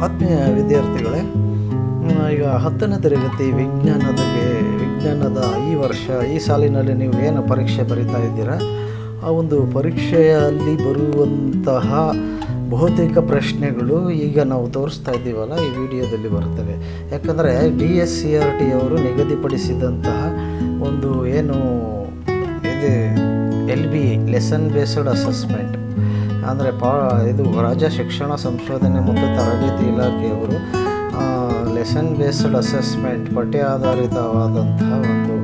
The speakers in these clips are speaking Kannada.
ಆತ್ಮೀಯ ವಿದ್ಯಾರ್ಥಿಗಳೇ, ಈಗ 10ನೇ ತರಗತಿ ವಿಜ್ಞಾನದ ಈ ವರ್ಷ ಈ ಸಾಲಿನಲ್ಲಿ ನೀವು ಏನು ಪರೀಕ್ಷೆ ಬರೀತಾ ಇದ್ದೀರಾ, ಆ ಒಂದು ಪರೀಕ್ಷೆಯಲ್ಲಿ ಬರುವಂತಹ ಬಹುತೇಕ ಪ್ರಶ್ನೆಗಳು ಈಗ ನಾವು ತೋರಿಸ್ತಾ ಇದ್ದೀವಲ್ಲ ಈ ವಿಡಿಯೋದಲ್ಲಿ ಬರ್ತವೆ. ಯಾಕಂದರೆ DSCRT ಅವರು ನಿಗದಿಪಡಿಸಿದಂತಹ ಒಂದು ಏನು ಇದು LBA ಲೆಸನ್ ಬೇಸ್ಡ್ ಅಸೆಸ್ಮೆಂಟ್ ಅಂದರೆ ಇದು ರಾಜ್ಯ ಶಿಕ್ಷಣ ಸಂಶೋಧನೆ ಮತ್ತು ತರಬೇತಿ ಇಲಾಖೆಯವರು ಲೆಸನ್ ಬೇಸ್ಡ್ ಅಸೆಸ್ಮೆಂಟ್ ಪಠ್ಯ ಆಧಾರಿತವಾದಂತಹ ಒಂದು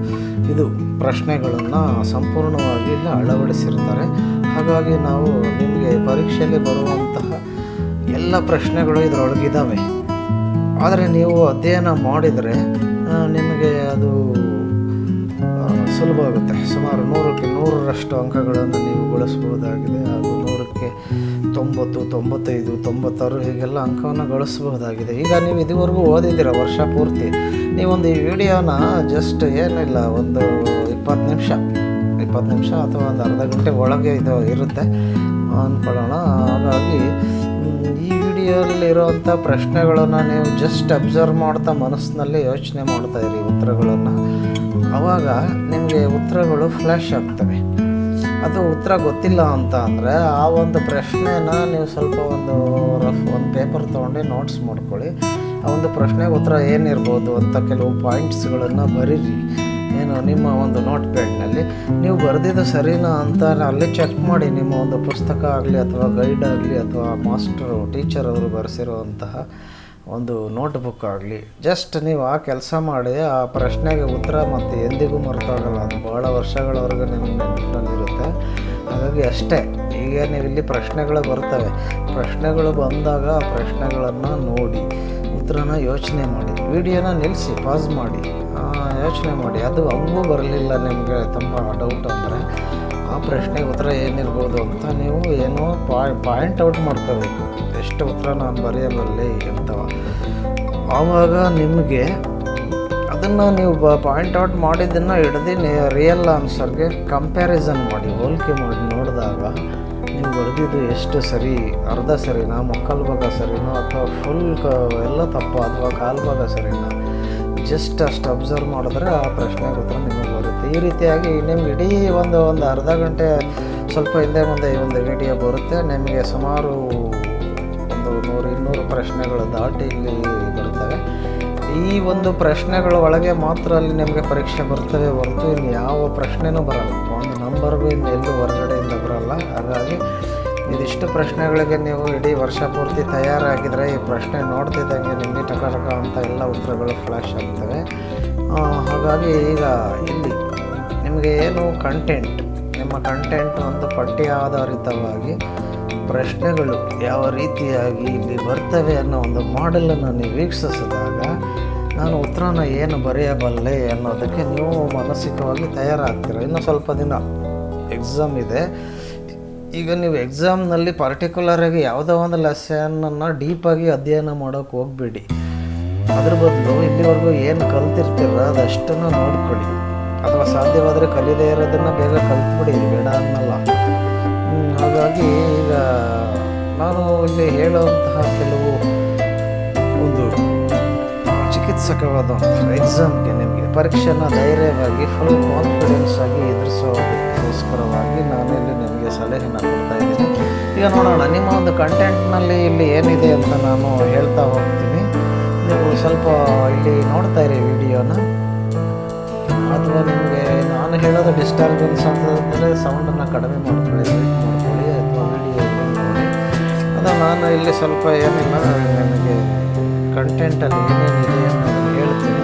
ಇದು ಪ್ರಶ್ನೆಗಳನ್ನು ಸಂಪೂರ್ಣವಾಗಿ ಇಲ್ಲಿ ಅಳವಡಿಸಿರ್ತಾರೆ. ಹಾಗಾಗಿ ನಾವು ನಿಮಗೆ ಪರೀಕ್ಷೆಯಲ್ಲಿ ಬರುವಂತಹ ಎಲ್ಲ ಪ್ರಶ್ನೆಗಳು ಇದರೊಳಗಿದ್ದಾವೆ. ಆದರೆ ನೀವು ಅಧ್ಯಯನ ಮಾಡಿದರೆ ನಿಮಗೆ ಅದು ಸುಲಭ ಆಗುತ್ತೆ. ಸುಮಾರು 100ಕ್ಕೆ 100ರಷ್ಟು ಅಂಕಗಳನ್ನು ನೀವು ಗಳಿಸ್ಬೋದಾಗಿದೆ. ಅದು 100ಕ್ಕೆ 90, 95, 96 ಹೀಗೆಲ್ಲ ಅಂಕವನ್ನು ಗಳಿಸಬಹುದಾಗಿದೆ. ಈಗ ನೀವು ಇದುವರೆಗೂ ಓದಿದ್ದೀರ ವರ್ಷ ಪೂರ್ತಿ. ನೀವೊಂದು ಈ ವಿಡಿಯೋನ ಜಸ್ಟ್ ಏನಿಲ್ಲ ಒಂದು 20 ನಿಮಿಷ ಅಥವಾ ಒಂದು ಅರ್ಧ ಗಂಟೆ ಒಳಗೆ ಇದು ಇರುತ್ತೆ ಅಂದ್ಕೊಳ್ಳೋಣ. ಹಾಗಾಗಿ ಈ ವಿಡಿಯೋಲ್ಲಿರುವಂಥ ಪ್ರಶ್ನೆಗಳನ್ನು ನೀವು ಜಸ್ಟ್ ಅಬ್ಸರ್ವ್ ಮಾಡ್ತಾ ಮನಸ್ಸಿನಲ್ಲಿ ಯೋಚನೆ ಮಾಡ್ತಾ ಇರಿ ಉತ್ತರಗಳನ್ನು. ಆವಾಗ ನಿಮಗೆ ಉತ್ತರಗಳು ಫ್ಲ್ಯಾಶ್ ಆಗ್ತವೆ. ಅದು ಉತ್ತರ ಗೊತ್ತಿಲ್ಲ ಅಂತ ಅಂದರೆ ಆ ಒಂದು ಪ್ರಶ್ನೆನ ನೀವು ಸ್ವಲ್ಪ ಒಂದು ಪೇಪರ್ ತೊಗೊಂಡು ನೋಟ್ಸ್ ಮಾಡ್ಕೊಳ್ಳಿ. ಆ ಒಂದು ಪ್ರಶ್ನೆಗೆ ಉತ್ತರ ಏನಿರ್ಬೋದು ಅಂತ ಕೆಲವು ಪಾಯಿಂಟ್ಸ್ಗಳನ್ನು ಬರೀರಿ. ಏನು ನಿಮ್ಮ ಒಂದು ನೋಟ್ ಪ್ಯಾಡ್ನಲ್ಲಿ ನೀವು ಬರೆದಿದ್ದು ಸರಿನಾ ಅಂತ ಅಲ್ಲಿ ಚೆಕ್ ಮಾಡಿ. ನಿಮ್ಮ ಒಂದು ಪುಸ್ತಕ ಆಗಲಿ ಅಥವಾ ಗೈಡ್ ಆಗಲಿ ಅಥವಾ ಟೀಚರ್ ಅವರು ಬರೆಸಿರುವಂತಹ ಒಂದು ನೋಟ್ಬುಕ್ ಆಗಲಿ, ಜಸ್ಟ್ ನೀವು ಆ ಕೆಲಸ ಮಾಡಿ ಆ ಪ್ರಶ್ನೆಗೆ ಉತ್ತರ ಮತ್ತು ಎಂದಿಗೂ ಮರೆತಾಗಲ್ಲ. ಅದು ಭಾಳ ವರ್ಷಗಳವರೆಗೆ ನಿಮಗೆ ನೆನಪಿನಲ್ಲಿರುತ್ತೆ. ಹಾಗಾಗಿ ಅಷ್ಟೇ. ಈಗ ನೀವು ಇಲ್ಲಿ ಪ್ರಶ್ನೆಗಳು ಬರ್ತವೆ. ಪ್ರಶ್ನೆಗಳು ಬಂದಾಗ ಆ ಪ್ರಶ್ನೆಗಳನ್ನು ನೋಡಿ ಉತ್ತರನ ಯೋಚನೆ ಮಾಡಿ. ವಿಡಿಯೋನ ನಿಲ್ಲಿಸಿ ಪಾಸ್ ಮಾಡಿ ಯೋಚನೆ ಮಾಡಿ. ಅದು ಹಂಗೂ ಬರಲಿಲ್ಲ ನಿಮಗೆ ತುಂಬ ಡೌಟ್ ಅಂದರೆ ಆ ಪ್ರಶ್ನೆಗೆ ಉತ್ತರ ಏನಿರ್ಬೋದು ಅಂತ ನೀವು ಏನೋ ಪಾಯಿಂಟ್ ಔಟ್ ಮಾಡ್ಕೋಬೇಕು. ಎಷ್ಟು ಉತ್ತರ ನಾನು ಬರೆಯಬಲ್ಲೆ ಅಂತ. ಆವಾಗ ನಿಮಗೆ ಅದನ್ನು ನೀವು ಪಾಯಿಂಟ್ ಔಟ್ ಮಾಡಿದ್ದನ್ನು ಹಿಡ್ದು ರಿಯಲ್ ಆನ್ಸರ್ಗೆ ಕಂಪ್ಯಾರಿಸನ್ ಮಾಡಿ, ಹೋಲಿಕೆ ಮಾಡಿ ನೋಡಿದಾಗ ನೀವು ಬರೆದಿದ್ದು ಎಷ್ಟು ಸರಿ, ಅರ್ಧ ಸರಿನಾ, ಮುಕ್ಕಾಲು ಭಾಗ ಸರಿನೋ ಅಥವಾ ಫುಲ್ ಎಲ್ಲ ತಪ್ಪು ಅಥವಾ ಕಾಲು ಭಾಗ ಸರಿನಾ, ಜಸ್ಟ್ ಅಷ್ಟು ಅಬ್ಸರ್ವ್ ಮಾಡಿದ್ರೆ ಆ ಪ್ರಶ್ನೆಗೆ ಉತ್ತರ ನಿಮಗೆ ಬರುತ್ತೆ. ಈ ರೀತಿಯಾಗಿ ನಿಮ್ಗೆ ಇಡೀ ಒಂದು ಅರ್ಧ ಗಂಟೆ ಸ್ವಲ್ಪ ಹಿಂದೆ ಮುಂದೆ ಈ ಒಂದು ವಿಡಿಯೋ ಬರುತ್ತೆ. ನಿಮಗೆ ಸುಮಾರು ಒಂದು 100-200 ಪ್ರಶ್ನೆಗಳು ದಾಟಿ ಇಲ್ಲಿ ಬರ್ತವೆ. ಈ ಒಂದು ಪ್ರಶ್ನೆಗಳ ಒಳಗೆ ಮಾತ್ರ ಅಲ್ಲಿ ನಿಮಗೆ ಪರೀಕ್ಷೆ ಬರ್ತವೆ ಹೊರತು ಇನ್ನು ಯಾವ ಪ್ರಶ್ನೆನೂ ಬರಲ್ಲ. ಒಂದು ನಂಬರ್ಗೂ ಇನ್ನು ಎಲ್ಲೂ ಹೊರಗಡೆಯಿಂದ ಬರಲ್ಲ. ಹಾಗಾಗಿ ಇದಿಷ್ಟು ಪ್ರಶ್ನೆಗಳಿಗೆ ನೀವು ಇಡೀ ವರ್ಷ ಪೂರ್ತಿ ತಯಾರಾಗಿದ್ದರೆ ಈ ಪ್ರಶ್ನೆ ನೋಡ್ತಿದ್ದಂಗೆ ನಿಮಗೆ ಟಕ ಅಂತ ಎಲ್ಲ ಉತ್ತರಗಳು ಫ್ಲ್ಯಾಶ್ ಆಗ್ತವೆ. ಹಾಗಾಗಿ ಈಗ ಇಲ್ಲಿ ನಿಮಗೆ ಏನು ನಿಮ್ಮ ಕಂಟೆಂಟ್ ಒಂದು ಪಠ್ಯ ಆಧಾರಿತವಾಗಿ ಪ್ರಶ್ನೆಗಳು ಯಾವ ರೀತಿಯಾಗಿ ಇಲ್ಲಿ ಬರ್ತವೆ ಅನ್ನೋ ಒಂದು ಮಾಡೆಲನ್ನು ನೀವು ವೀಕ್ಷಿಸಿದಾಗ ನಾನು ಉತ್ತರನ ಏನು ಬರೆಯಬಲ್ಲೆ ಅನ್ನೋದಕ್ಕೆ ನೀವು ಮಾನಸಿಕವಾಗಿ ತಯಾರಾಗ್ತೀರ. ಇನ್ನು ಸ್ವಲ್ಪ ದಿನ ಎಕ್ಸಾಮ್ ಇದೆ. ಈಗ ನೀವು ಎಕ್ಸಾಮ್ನಲ್ಲಿ ಪರ್ಟಿಕ್ಯುಲರಾಗಿ ಯಾವುದೋ ಒಂದು ಲೆಸನನ್ನು ಡೀಪಾಗಿ ಅಧ್ಯಯನ ಮಾಡೋಕ್ಕೆ ಹೋಗಬೇಡಿ. ಅದ್ರ ಬದಲು ಇಲ್ಲಿವರೆಗೂ ಏನು ಕಲ್ತಿರ್ತೀರ ಅದಷ್ಟನ್ನು ನೋಡ್ಕೊಳ್ಳಿ. ಅಥವಾ ಸಾಧ್ಯವಾದರೆ ಕಲಿಯದೇ ಇರೋದನ್ನು ಬೇಗ ಕಲ್ತ್ಬಿಡಿ, ಬೇಡ ಅನ್ನಲ್ಲ. ಹಾಗಾಗಿ ಈಗ ನಾನು ಇಲ್ಲಿ ಹೇಳುವಂತಹ ಕೆಲವು ಒಂದು ಚಿಕಿತ್ಸಕವಾದಂತಹ ಎಕ್ಸಾಮ್ಗೆ ನಿಮಗೆ ಪರೀಕ್ಷೆನ ಧೈರ್ಯವಾಗಿ ಫುಲ್ ಕಾನ್ಫಿಡೆನ್ಸ್ ಆಗಿ ಎದುರಿಸೋದಕ್ಕೋಸ್ಕರವಾಗಿ ನಾನಿಲ್ಲಿ ನಿಮಗೆ ಸಲಹೆನ ಕೊಡ್ತಾ ಇದ್ದೀನಿ. ಈಗ ನೋಡೋಣ ನಿಮ್ಮ ಒಂದು ಕಂಟೆಂಟ್ನಲ್ಲಿ ಇಲ್ಲಿ ಏನಿದೆ ಅಂತ ನಾನು ಹೇಳ್ತಾ ಹೋಗ್ತೀನಿ. ನೀವು ಸ್ವಲ್ಪ ಇಲ್ಲಿ ನೋಡ್ತಾ ಇರಿ ವಿಡಿಯೋನ. ಅಥವಾ ನಿಮಗೆ ನಾನು ಹೇಳೋದು ಡಿಸ್ಟರ್ಬೆನ್ಸ್ ಅಂತಂದರೆ ಸೌಂಡನ್ನು ಕಡಿಮೆ ಮಾಡ್ಕೊಳ್ಳಿ ಅಥವಾ ವಿಡಿಯೋ ನೋಡಿ. ಅದು ನಾನು ಇಲ್ಲಿ ಸ್ವಲ್ಪ ಏನಿಲ್ಲ ನಿಮಗೆ ಕಂಟೆಂಟಲ್ಲಿ ಏನೇನಿದೆ ಅಂತ ಹೇಳ್ತೀನಿ.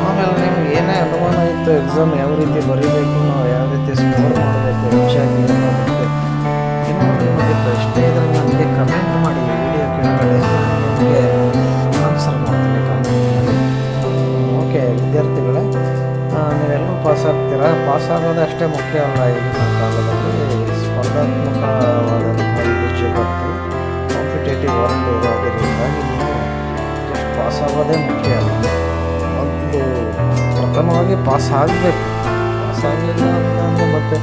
ಆಮೇಲೆ ನಿಮ್ಗೆ ಏನೇ ಅನುಮಾನ ಇತ್ತು ಎಕ್ಸಾಮ್ ಯಾವ ರೀತಿ ಬರೀಬೇಕು, ನಾವು ಯಾವ ರೀತಿ ಸ್ಕೋರ್ ಮಾಡಬೇಕು ಹೆಚ್ಚಾಗಿ ಅನ್ನೋದಕ್ಕೆ ಏನಾದರೂ ನಿಮಗೆ ಪ್ರಶ್ನೆ ಇದ್ದರೆ ನನಗೆ ಕಮೆಂಟ್ ಮಾಡಿ. ವಿಡಿಯೋ ಕೆಳಗಡೆ ನಿಮಗೆ ಆನ್ಸರ್ ಮಾಡ್ತೀನಿ ಕಮೆಂಟ್ನಲ್ಲಿ. ಓಕೆ ವಿದ್ಯಾರ್ಥಿಗಳೇ, ನೀವೆಲ್ಲರೂ ಪಾಸಾಗ್ತೀರಾ. ಪಾಸಾಗೋದು ಅಷ್ಟೇ ಮುಖ್ಯ ಅಲ್ಲ. ಈಗಿನ ಕಾಲದಲ್ಲಿ ಸ್ಪರ್ಧಾತ್ಮಕವಾದಂಥ ಜಗತ್ತು ಕಾಂಪಿಟೇಟಿವ್ ವರ್ಲ್ಡ್ ಇರೋದರಿಂದಾಗಿ ನೀವು ಜಸ್ಟ್ ಪಾಸಾಗೋದೇ ಮುಖ್ಯ ಅಲ್ಲ. ಒಂದು ಪ್ರಥಮವಾಗಿ ಪಾಸ್ ಆಗಬೇಕು. ಪಾಸ್ ಆಗಲಿಲ್ಲ ಅಂತಂದರೆ ಮತ್ತೆ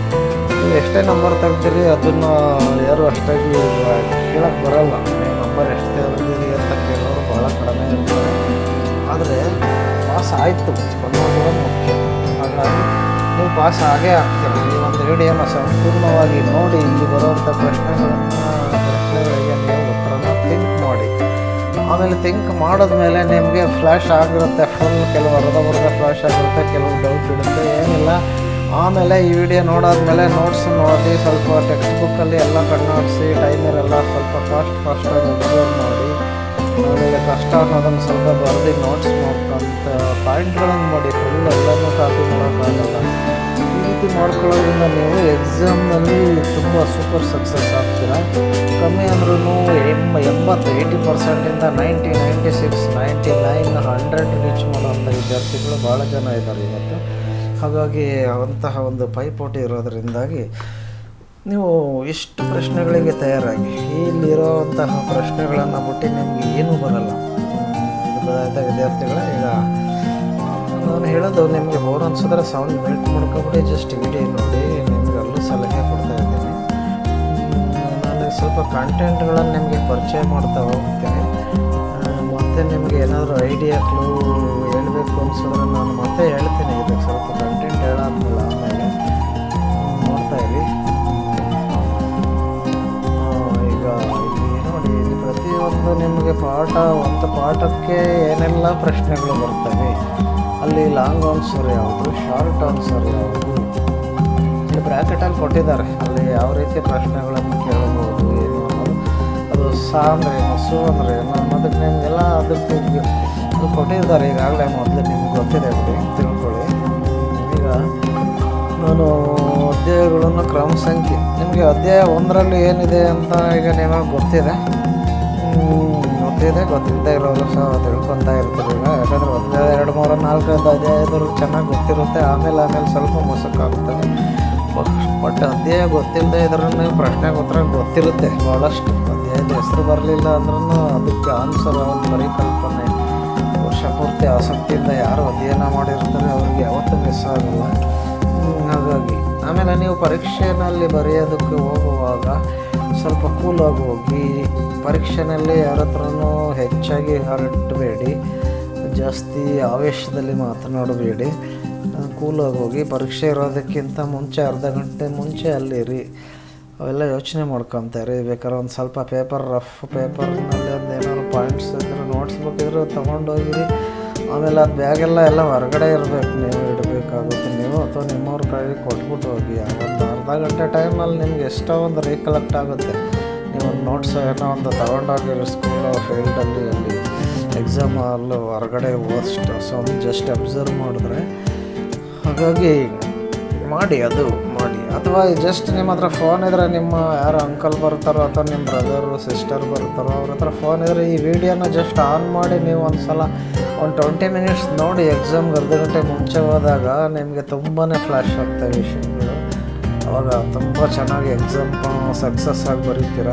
ನೀವು ಎಷ್ಟೇ ನಂಬರ್ ತೆಗ್ದಿರಿ ಅದನ್ನು ಯಾರು ಅಷ್ಟಾಗಿ ಕೇಳೋಕ್ಕೆ ಬರೋಲ್ಲ. ನೀವು ನಂಬರ್ ಎಷ್ಟು ತೆಗೆದಿರಿ ಅಂತ ಆಯಿತು ಅನ್ನೋದು ಮುಖ್ಯ. ಹಾಗಾಗಿ ನೀವು ಪಾಸ್ ಆಗೇ ಆಗ್ತೀರ. ಈ ಒಂದು ವಿಡಿಯೋನ ಸಂಪೂರ್ಣವಾಗಿ ನೋಡಿ, ಇಲ್ಲಿ ಬರುವಂಥ ಪ್ರಶ್ನೆಗಳಿಗೆ ನೀವು ಉತ್ತರನ ಥಿಂಕ್ ಮಾಡಿ. ಆಮೇಲೆ ಥಿಂಕ್ ಮಾಡಿದ್ಮೇಲೆ ನಿಮಗೆ ಫ್ಲ್ಯಾಶ್ ಆಗಿರುತ್ತೆ, ಫುಲ್ ಕೆಲವು ಅರ್ಧಬರ್ಧ ಫ್ಲ್ಯಾಶ್ ಆಗಿರುತ್ತೆ, ಕೆಲವು ಡೌಟ್ ಇರುತ್ತೆ, ಏನಿಲ್ಲ. ಆಮೇಲೆ ಈ ವಿಡಿಯೋ ನೋಡಾದ್ಮೇಲೆ ನೋಟ್ಸ್ ನೋಡಿ, ಸ್ವಲ್ಪ ಟೆಕ್ಸ್ಟ್ ಬುಕ್ಕಲ್ಲಿ ಎಲ್ಲ ಕಣ್ಣಾಡಿಸಿ, ಟೈಮರೆಲ್ಲ ಸ್ವಲ್ಪ ಫಾಸ್ಟಾಗಿ ಅಬ್ಸರ್ವ್ ಮಾಡಿ, ಆಮೇಲೆ ಕಷ್ಟ ಅನ್ನೋದನ್ನು ಸ್ವಲ್ಪ ಬರೆದು ನೋಟ್ಸ್ ಮಾಡ್ಕೊಂತ ಪಾಯಿಂಟ್ಗಳನ್ನು ಮಾಡಿ, ಫುಲ್ ಎಲ್ಲನೂ ಕಾಪಿ ಮಾಡೋಕ್ಕಾಗಲ್ಲ. ಈ ರೀತಿ ಮಾಡ್ಕೊಳ್ಳೋದ್ರಿಂದ ನೀವು ಎಕ್ಸಾಮ್ನಲ್ಲಿ ತುಂಬ ಸೂಪರ್ ಸಕ್ಸಸ್ ಆಗ್ತೀರಾ. ಕಮ್ಮಿ ಅಂದ್ರೂ 80-80% 90, 96, 99, 100 ರೀಚ್ ಮಾಡೋವಂಥ ವಿದ್ಯಾರ್ಥಿಗಳು ಭಾಳ ಜನ ಇದ್ದಾರೆ ಇವತ್ತು. ಹಾಗಾಗಿ ಅಂತಹ ಒಂದು ಪೈಪೋಟಿ ಇರೋದರಿಂದಾಗಿ ನೀವು ಇಷ್ಟು ಪ್ರಶ್ನೆಗಳಿಗೆ ತಯಾರಾಗಿ, ಇಲ್ಲಿರೋವಂತಹ ಪ್ರಶ್ನೆಗಳನ್ನು ಬಿಟ್ಟು ನಿಮಗೆ ಏನೂ ಬರಲ್ಲ. ಇದು ವಿದ್ಯಾರ್ಥಿಗಳೇ, ಈಗ ನಾನು ಹೇಳೋದು ನಿಮಗೆ ಬೋರ್ ಅನ್ಸಿದ್ರೆ ಸೌಂಡ್ ಮ್ಯೂಟ್ ಮಾಡ್ಕೊಬಿಡಿ, ಜಸ್ಟ್ ವಿಡಿಯೋ ನೋಡಿ. ನಿಮಗೆ ಅಲ್ಲೂ ಸಲಹೆ ಕೊಡ್ತಾ ಇದ್ದೀನಿ. ನಾನು ಸ್ವಲ್ಪ ಕಂಟೆಂಟ್ಗಳನ್ನು ನಿಮಗೆ ಪರಿಚಯ ಮಾಡ್ತಾ ಹೋಗ್ತೀನಿ. ಮತ್ತು ನಿಮಗೆ ಏನಾದರೂ ಐಡಿಯಾ ಕ್ಲೂ ಹೇಳಬೇಕು ಅನ್ಸಿದ್ರೆ ನಾನು ಮತ್ತೆ ಹೇಳ್ತೀನಿ. ಇದಕ್ಕೆ ಸ್ವಲ್ಪ ಕಂಟೆಂಟ್ ಹೇಳಾದ್ಮೇಲೆ ಆಮೇಲೆ ನೋಡ್ತಾಯಿರಿ. ಈಗ ಇಲ್ಲಿ ನೋಡಿ, ಇಲ್ಲಿ ಪ್ರತಿಯೊಂದು ನಿಮಗೆ ಒಂದು ಪಾಠಕ್ಕೆ ಏನೆಲ್ಲ ಪ್ರಶ್ನೆಗಳು ಬರ್ತವೆ. ಅಲ್ಲಿ ಲಾಂಗ್ ಆನ್ಸರ್ ಯಾವುದು, ಶಾರ್ಟ್ ಆನ್ಸರ್ ಯಾವುದು, ಇಲ್ಲಿ ಬ್ರ್ಯಾಕೆಟಲ್ಲಿ ಕೊಟ್ಟಿದ್ದಾರೆ. ಅಲ್ಲಿ ಯಾವ ರೀತಿ ಪ್ರಶ್ನೆಗಳನ್ನು ಕೇಳಬಹುದು, ಏನು ಅನ್ನೋದು, ಅದು ಸಾ ಅಂದರೆ ಏನು, ಸು ಅಂದರೆ ಏನು ಅನ್ನೋದಕ್ಕೆ ನಿಮಗೆಲ್ಲ ಅದಕ್ಕೆ ಕೊಟ್ಟಿದ್ದಾರೆ. ಈಗಾಗಲೇ ಮೊದಲು ನಿಮ್ಗೆ ಗೊತ್ತಿದೆ, ಬಿಡಿ ತಿಳ್ಕೊಳ್ಳಿ. ಈಗ ನಾನು ಅಧ್ಯಾಯಗಳನ್ನು ಕ್ರಮ ಸಂಖ್ಯೆ, ನಿಮಗೆ ಅಧ್ಯಾಯ 1ರಲ್ಲಿ ಏನಿದೆ ಅಂತ ಈಗ ನಿಮಗೆ ಗೊತ್ತಿದೆ. ಗೊತ್ತಿಲ್ಲದೆ ಇರೋರು ಸಹ ತಿಳ್ಕೊತಾ ಇರ್ತಾರೆ. ಈಗ ಯಾಕಂದರೆ 1, 2, 3, 4 ಅಧ್ಯಾಯದವರು ಚೆನ್ನಾಗಿ ಗೊತ್ತಿರುತ್ತೆ, ಆಮೇಲೆ ಸ್ವಲ್ಪ ಮೊಸಕಾಗ್ತದೆ. ಬಟ್ ಅಧ್ಯಾಯ ಗೊತ್ತಿಲ್ಲದೆ ಇದ್ರೂ ಪ್ರಶ್ನೆಗೆ ಉತ್ತರ ಗೊತ್ತಿರುತ್ತೆ ಭಾಳಷ್ಟು. ಅಧ್ಯಾಯದ ಹೆಸರು ಬರಲಿಲ್ಲ ಅಂದ್ರೂ ಅದಕ್ಕೆ ಆನ್ಸರ್ ಒಂದು ಪರಿಕಲ್ಪನೆ, ವರ್ಷ ಪೂರ್ತಿ ಆಸಕ್ತಿಯಿಂದ ಯಾರು ಅಧ್ಯಯನ ಮಾಡಿರ್ತಾರೆ ಅವ್ರಿಗೆ ಯಾವತ್ತೂ ಮಿಸ್ ಆಗಲ್ಲ. ಹಾಗಾಗಿ ಆಮೇಲೆ ನೀವು ಪರೀಕ್ಷೆಯಲ್ಲಿ ಬರೆಯೋದಕ್ಕೆ ಹೋಗುವಾಗ ಸ್ವಲ್ಪ ಕೂಲಾಗಿ ಹೋಗಿ, ಪರೀಕ್ಷೆಯಲ್ಲಿ ಯಾರ ಹತ್ರನೂ ಹೆಚ್ಚಾಗಿ ಹರಟಬೇಡಿ, ಜಾಸ್ತಿ ಆವೇಶದಲ್ಲಿ ಮಾತನಾಡಬೇಡಿ. ಕೂಲಾಗಿ ಹೋಗಿ, ಪರೀಕ್ಷೆ ಇರೋದಕ್ಕಿಂತ ಮುಂಚೆ ಅರ್ಧ ಗಂಟೆ ಮುಂಚೆ ಅಲ್ಲಿರಿ. ಅವೆಲ್ಲ ಯೋಚನೆ ಮಾಡ್ಕೊತಾರೆ. ಬೇಕಾದ್ರೆ ಒಂದು ಸ್ವಲ್ಪ ರಫ್ ಪೇಪರ್ನಲ್ಲಿ ಒಂದು ಏನಾದ್ರು ಪಾಯಿಂಟ್ಸ್ ಇದ್ರೆ, ನೋಟ್ಸ್ ಬುಕ್ ಇದ್ರೆ ತೊಗೊಂಡೋಗಿರಿ. ಆಮೇಲೆ ಅದು ಬ್ಯಾಗೆಲ್ಲ ಹೊರಗಡೆ ಇರಬೇಕು, ನೀವು ಇಡಬೇಕಾಗುತ್ತೆ ನೀವು, ಅಥವಾ ನಿಮ್ಮವ್ರ ಕೈಗೆ ಕೊಟ್ಬಿಟ್ಟು ಹೋಗಿ. ಒಂದು ಅರ್ಧ ಗಂಟೆ ಟೈಮಲ್ಲಿ ನಿಮ್ಗೆ ಎಷ್ಟೋ ಒಂದು ರೀಕಲೆಕ್ಟ್ ಆಗುತ್ತೆ. ನೀವು ಒಂದು ನೋಟ್ಸ್ ಏನೋ ಒಂದು ತೊಗೊಂಡೋಗಿರೋ ಸ್ಕೂಲು ಫೀಲ್ಡಲ್ಲಿ, ಅಲ್ಲಿ ಎಕ್ಸಾಮ್ ಅಲ್ಲೂ ಹೊರಗಡೆ ಓದಷ್ಟು ಒಂದು ಜಸ್ಟ್ ಅಬ್ಸರ್ವ್ ಮಾಡಿದ್ರೆ. ಹಾಗಾಗಿ ಮಾಡಿ, ಅಥವಾ ಜಸ್ಟ್ ನಿಮ್ಮ ಹತ್ರ ಫೋನ್ ಇದ್ದರೆ, ನಿಮ್ಮ ಯಾರು ಅಂಕಲ್ ಬರ್ತಾರೋ ಅಥವಾ ನಿಮ್ಮ ಬ್ರದರು ಸಿಸ್ಟರ್ ಬರ್ತಾರೋ ಅವ್ರ ಹತ್ರ ಫೋನ್ ಇದ್ದರೆ, ಈ ವಿಡಿಯೋನ ಜಸ್ಟ್ ಆನ್ ಮಾಡಿ ನೀವು ಒಂದು ಸಲ ಒಂದು 20 ಮಿನಿಟ್ಸ್ ನೋಡಿ. ಎಕ್ಸಾಮ್ಗೆ ಅರ್ಧ ಗಂಟೆ ಮುಂಚೆ ಹೋದಾಗ ನಿಮಗೆ ತುಂಬಾ ಫ್ಲ್ಯಾಶ್ ಆಗ್ತವೆ ವಿಷಯಗಳು. ಆವಾಗ ತುಂಬ ಚೆನ್ನಾಗಿ ಎಕ್ಸಾಮ್ ಸಕ್ಸಸ್ ಆಗಿ ಬರೀತೀರ.